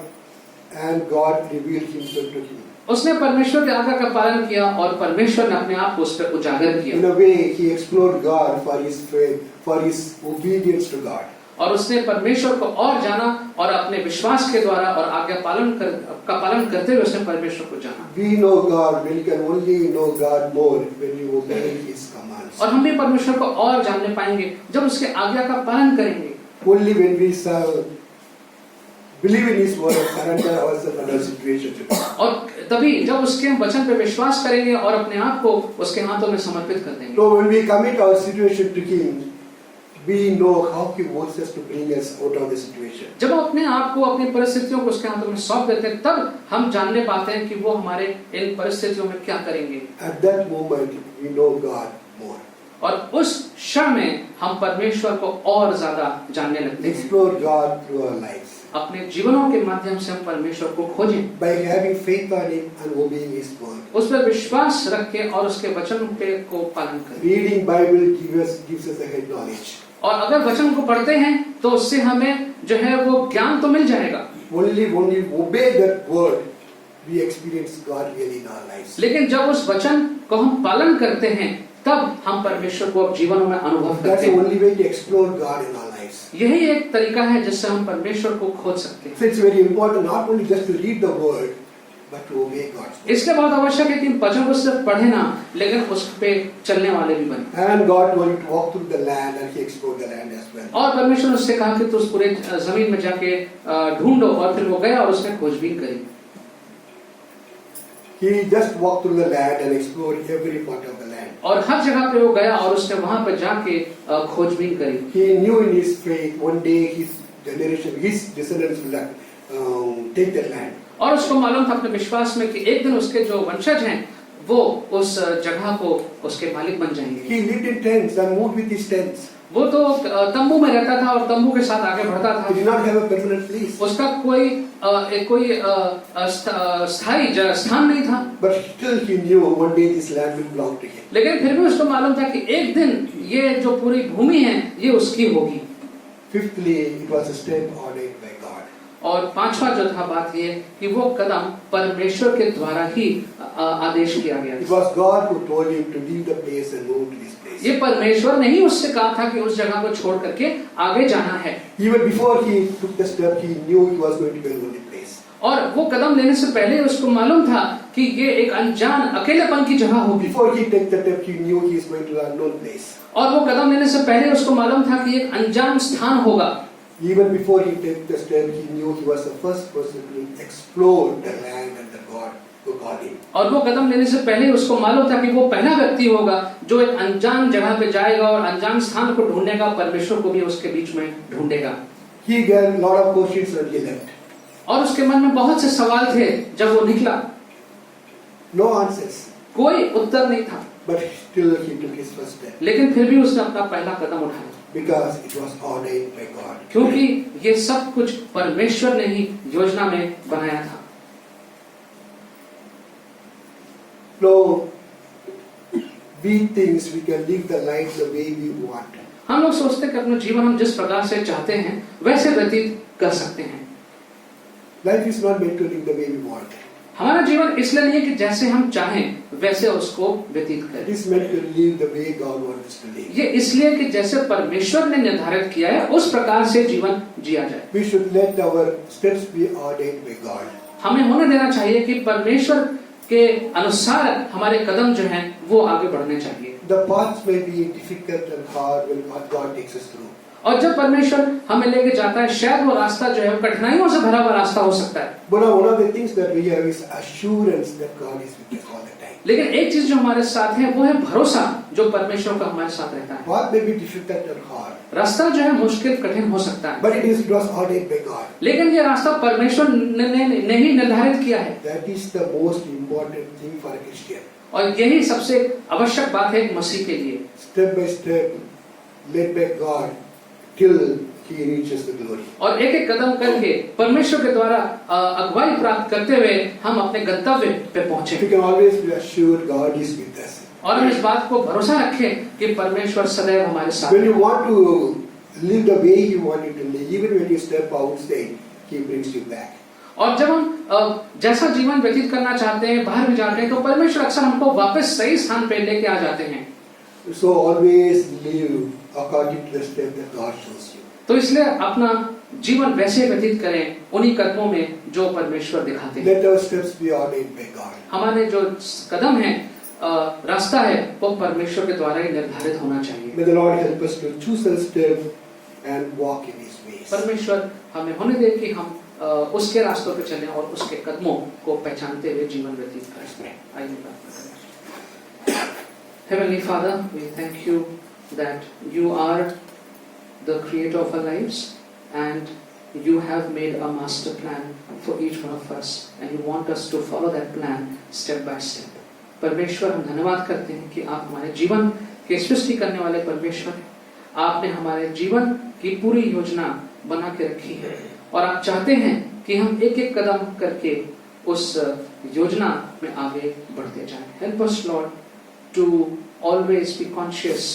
Speaker 1: and God revealed himself to him.
Speaker 2: उसने परमेश्वर के आज्ञा का पालन किया और परमेश्वर ने अपने आप को उस पर उजागर
Speaker 1: In
Speaker 2: किया.
Speaker 1: a way, he explored God for his faith, for his obedience to God.
Speaker 2: और उसने परमेश्वर को और जाना और अपने विश्वास के द्वारा और आज्ञा का पालन करते हुए उसने परमेश्वर को जाना.
Speaker 1: We know God, we can only know God more when we obey his commands.
Speaker 2: और हम भी परमेश्वर को और जानने पाएंगे जब उसके आज्ञा का पालन करेंगे.
Speaker 1: Only when we believe in his word and surrender ourselves and our situation to God.
Speaker 2: और तभी जब उसके वचन पे विश्वास करेंगे और अपने आप को उसके हाथों में समर्पित कर देंगे.
Speaker 1: So when we commit our situation to him, we know how he wants us to bring us out of the situation.
Speaker 2: जब हम अपने आप को अपनी परिस्थितियों को उसके हाथों में सौंप देते हैं तब हम जानने पाते हैं कि वो हमारे इन परिस्थितियों में क्या करेंगे.
Speaker 1: At that moment, we know God more.
Speaker 2: और उस क्षण में हम परमेश्वर को और ज्यादा जानने लगते हैं.
Speaker 1: Explore God through our lives.
Speaker 2: अपने जीवनों के माध्यम से हम परमेश्वर को खोजें,
Speaker 1: by having faith on Him and obeying His word.
Speaker 2: उस पर विश्वास रख के और उसके वचन पे को पालन करें।
Speaker 1: Reading Bible gives us a head knowledge.
Speaker 2: और अगर वचन को पढ़ते हैं तो उससे हमें जो है वो ज्ञान तो मिल जाएगा,
Speaker 1: Only obey that word, we experience God really in our lives.
Speaker 2: लेकिन जब उस वचन को हम पालन करते हैं तब हम परमेश्वर को अब जीवनों में अनुभव
Speaker 1: That's
Speaker 2: करते
Speaker 1: the
Speaker 2: हैं।
Speaker 1: only way to explore God in our lives.
Speaker 2: यही एक तरीका है जिससे हम परमेश्वर को खोज सकते हैं।
Speaker 1: So it's very important not only just to read the word, but to obey God's word.
Speaker 2: इसलिए बहुत आवश्यक है कि वचन को सिर्फ पढ़े ना, लेकिन उस पे चलने वाले भी बने।
Speaker 1: And God told him to walk through the land, and he explored the land as well.
Speaker 2: और परमेश्वर ने उससे कहा कि तू उस पूरे जमीन में जाके ढूंढो, और फिर वो गया और उसने खोजबीन करी।
Speaker 1: He just walked through the land and explored every part of the land.
Speaker 2: और हर जगह पे वो गया और उसने वहां पर जाके खोजबीन करी।
Speaker 1: He knew in his faith one day his generation, his descendants will take that land.
Speaker 2: और उसको मालूम था अपने विश्वास में कि एक दिन उसके जो वंशज हैं वो उस जगह को उसके मालिक बन जाएंगे।
Speaker 1: He lived in tents and moved with his tents.
Speaker 2: वो तो तंबू में रहता था और तंबू के साथ आगे बढ़ता
Speaker 1: He did
Speaker 2: था।
Speaker 1: not have a permanent place.
Speaker 2: उसका कोई स्थायी स्थान नहीं था,
Speaker 1: But still he knew one day this land will belong to him.
Speaker 2: लेकिन फिर भी उसको मालूम था कि एक दिन ये जो पूरी भूमि है ये उसकी होगी।
Speaker 1: Fifthly, it was a step ordained by God.
Speaker 2: और पांचवा जो था बात ये कि वो कदम परमेश्वर के द्वारा ही आदेश किया गया
Speaker 1: It
Speaker 2: था।
Speaker 1: was God who told him to leave the place and move to this place.
Speaker 2: ये परमेश्वर ने ही उससे कहा था कि उस जगह को छोड़ करके आगे जाना है।
Speaker 1: Even before he took the step, he knew it was going to be a lonely place.
Speaker 2: और वो कदम लेने से पहले उसको मालूम था कि ये एक अनजान अकेलेपन की जगह होगी।
Speaker 1: Before he took the step, he knew he is going to an unknown place.
Speaker 2: और वो कदम लेने से पहले उसको मालूम था कि एक अनजान स्थान होगा।
Speaker 1: Even before he took the step, he knew he was the first person to explore the land and the God who called him.
Speaker 2: और वो कदम लेने से पहले उसको मालूम था कि वो पहला व्यक्ति होगा जो एक अनजान जगह पे जाएगा और अनजान स्थान को ढूंढेगा, परमेश्वर को भी उसके बीच में ढूंढेगा।
Speaker 1: He got a lot of questions when he left.
Speaker 2: और उसके मन में बहुत से सवाल थे जब वो निकला,
Speaker 1: No answers.
Speaker 2: कोई उत्तर नहीं था,
Speaker 1: But still he took his first step.
Speaker 2: लेकिन फिर भी उसने अपना पहला कदम उठाया,
Speaker 1: Because it was ordained by God.
Speaker 2: क्योंकि ये सब कुछ परमेश्वर ने ही योजना में बनाया था।
Speaker 1: So, we think we can live the life the way we want.
Speaker 2: हम लोग सोचते हैं कि अपना जीवन हम जिस प्रकार से चाहते हैं वैसे व्यतीत कर सकते हैं।
Speaker 1: Life is not meant to live the way we want.
Speaker 2: हमारा जीवन इसलिए नहीं है कि जैसे हम चाहें वैसे उसको व्यतीत
Speaker 1: It
Speaker 2: करें।
Speaker 1: is meant to live the way God wants us to live.
Speaker 2: ये इसलिए कि जैसे परमेश्वर ने निर्धारित किया है उस प्रकार से जीवन जिया जाए।
Speaker 1: We should let our steps be ordained by God.
Speaker 2: हमें होने देना चाहिए कि परमेश्वर के अनुसार हमारे कदम जो हैं वो आगे बढ़ने चाहिए।
Speaker 1: The paths may be difficult and hard when God takes us through.
Speaker 2: और जब परमेश्वर हमें लेके जाता है शायद वो रास्ता जो है कठिनाइयों से भरा हुआ रास्ता हो सकता है,
Speaker 1: But one of the things that we have is assurance that God is with us all the time.
Speaker 2: लेकिन एक चीज जो हमारे साथ है वो है भरोसा जो परमेश्वर का हमारे साथ रहता है।
Speaker 1: Path may be difficult and hard,
Speaker 2: रास्ता जो है मुश्किल कठिन हो सकता है,
Speaker 1: but it was ordained by God.
Speaker 2: लेकिन ये रास्ता परमेश्वर ने ही निर्धारित किया है।
Speaker 1: That is the most important thing for a Christian.
Speaker 2: और यही सबसे आवश्यक बात है एक मसीह के लिए।
Speaker 1: Step by step, led by God, till He reaches the glory.
Speaker 2: और एक एक कदम करके परमेश्वर के द्वारा अगुवाई प्राप्त करते हुए हम अपने गंतव्य पे पहुंचे।
Speaker 1: We can always be assured God is with us.
Speaker 2: और हम इस बात को भरोसा रखें कि परमेश्वर सदैव हमारे साथ
Speaker 1: When
Speaker 2: है।
Speaker 1: you want to live the way you want it to live, even when you step outside, He brings you back.
Speaker 2: और जब हम जैसा जीवन व्यतीत करना चाहते हैं बाहर भी जाते हैं तो परमेश्वर अक्सर हमको वापस सही स्थान पे लेके आ जाते हैं।
Speaker 1: So always live according to the step that God shows you.
Speaker 2: तो इसलिए अपना जीवन वैसे व्यतीत करें उन्हीं कदमों में जो परमेश्वर दिखाते हैं।
Speaker 1: Let our steps be ordained by God.
Speaker 2: हमारे जो कदम है रास्ता है वो परमेश्वर के द्वारा ही निर्धारित होना चाहिए।
Speaker 1: May the Lord help us to choose a step and walk in His ways.
Speaker 2: परमेश्वर हमें होने दे कि हम उसके रास्तों पे चलें और उसके कदमों को पहचानते हुए जीवन व्यतीत करें। आइए प्रार्थना करें। Heavenly Father, we thank you that you are the creator of our lives and you have made a master plan for each one of us and you want us to follow that plan step by step. परमेश्वर हम धन्यवाद करते हैं कि आप हमारे जीवन के सृष्टि करने वाले परमेश्वर हैं। आपने हमारे जीवन की पूरी योजना बना के रखी है और आप चाहते हैं कि हम एक एक कदम करके उस योजना में आगे बढ़ते जाएं। Help us lord to always be conscious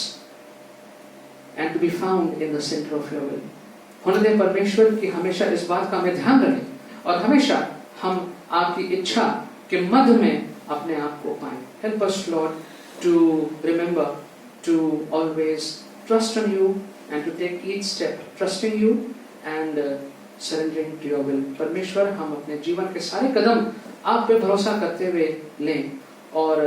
Speaker 2: and to be found in the centre of your will. होने दे परमेश्वर कि हमेशा इस बात का हमें ध्यान रखें और हमेशा हम आपकी इच्छा के मध्य में अपने आप को पाएं। Help us lord to remember to always trust on you and to take each step trusting you and surrendering to your will. परमेश्वर हम अपने जीवन के सारे कदम आप पे भरोसा करते हुए लें और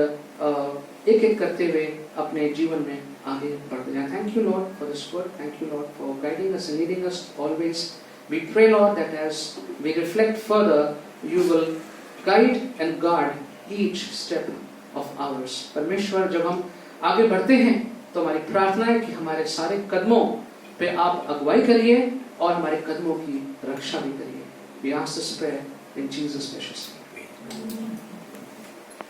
Speaker 2: एक एक करते हुए अपने जीवन में आगे बढ़ते जाएं। Thank you Lord for this word. Thank you Lord for guiding us and leading us always. We pray Lord that as we reflect further, you will guide and guard each step of ours. परमेश्वर जब हम आगे बढ़ते हैं तो हमारी प्रार्थना है कि हमारे सारे कदमों पे आप अगुवाई करिए और हमारे कदमों की रक्षा भी करिए। We ask this prayer in Jesus' precious name.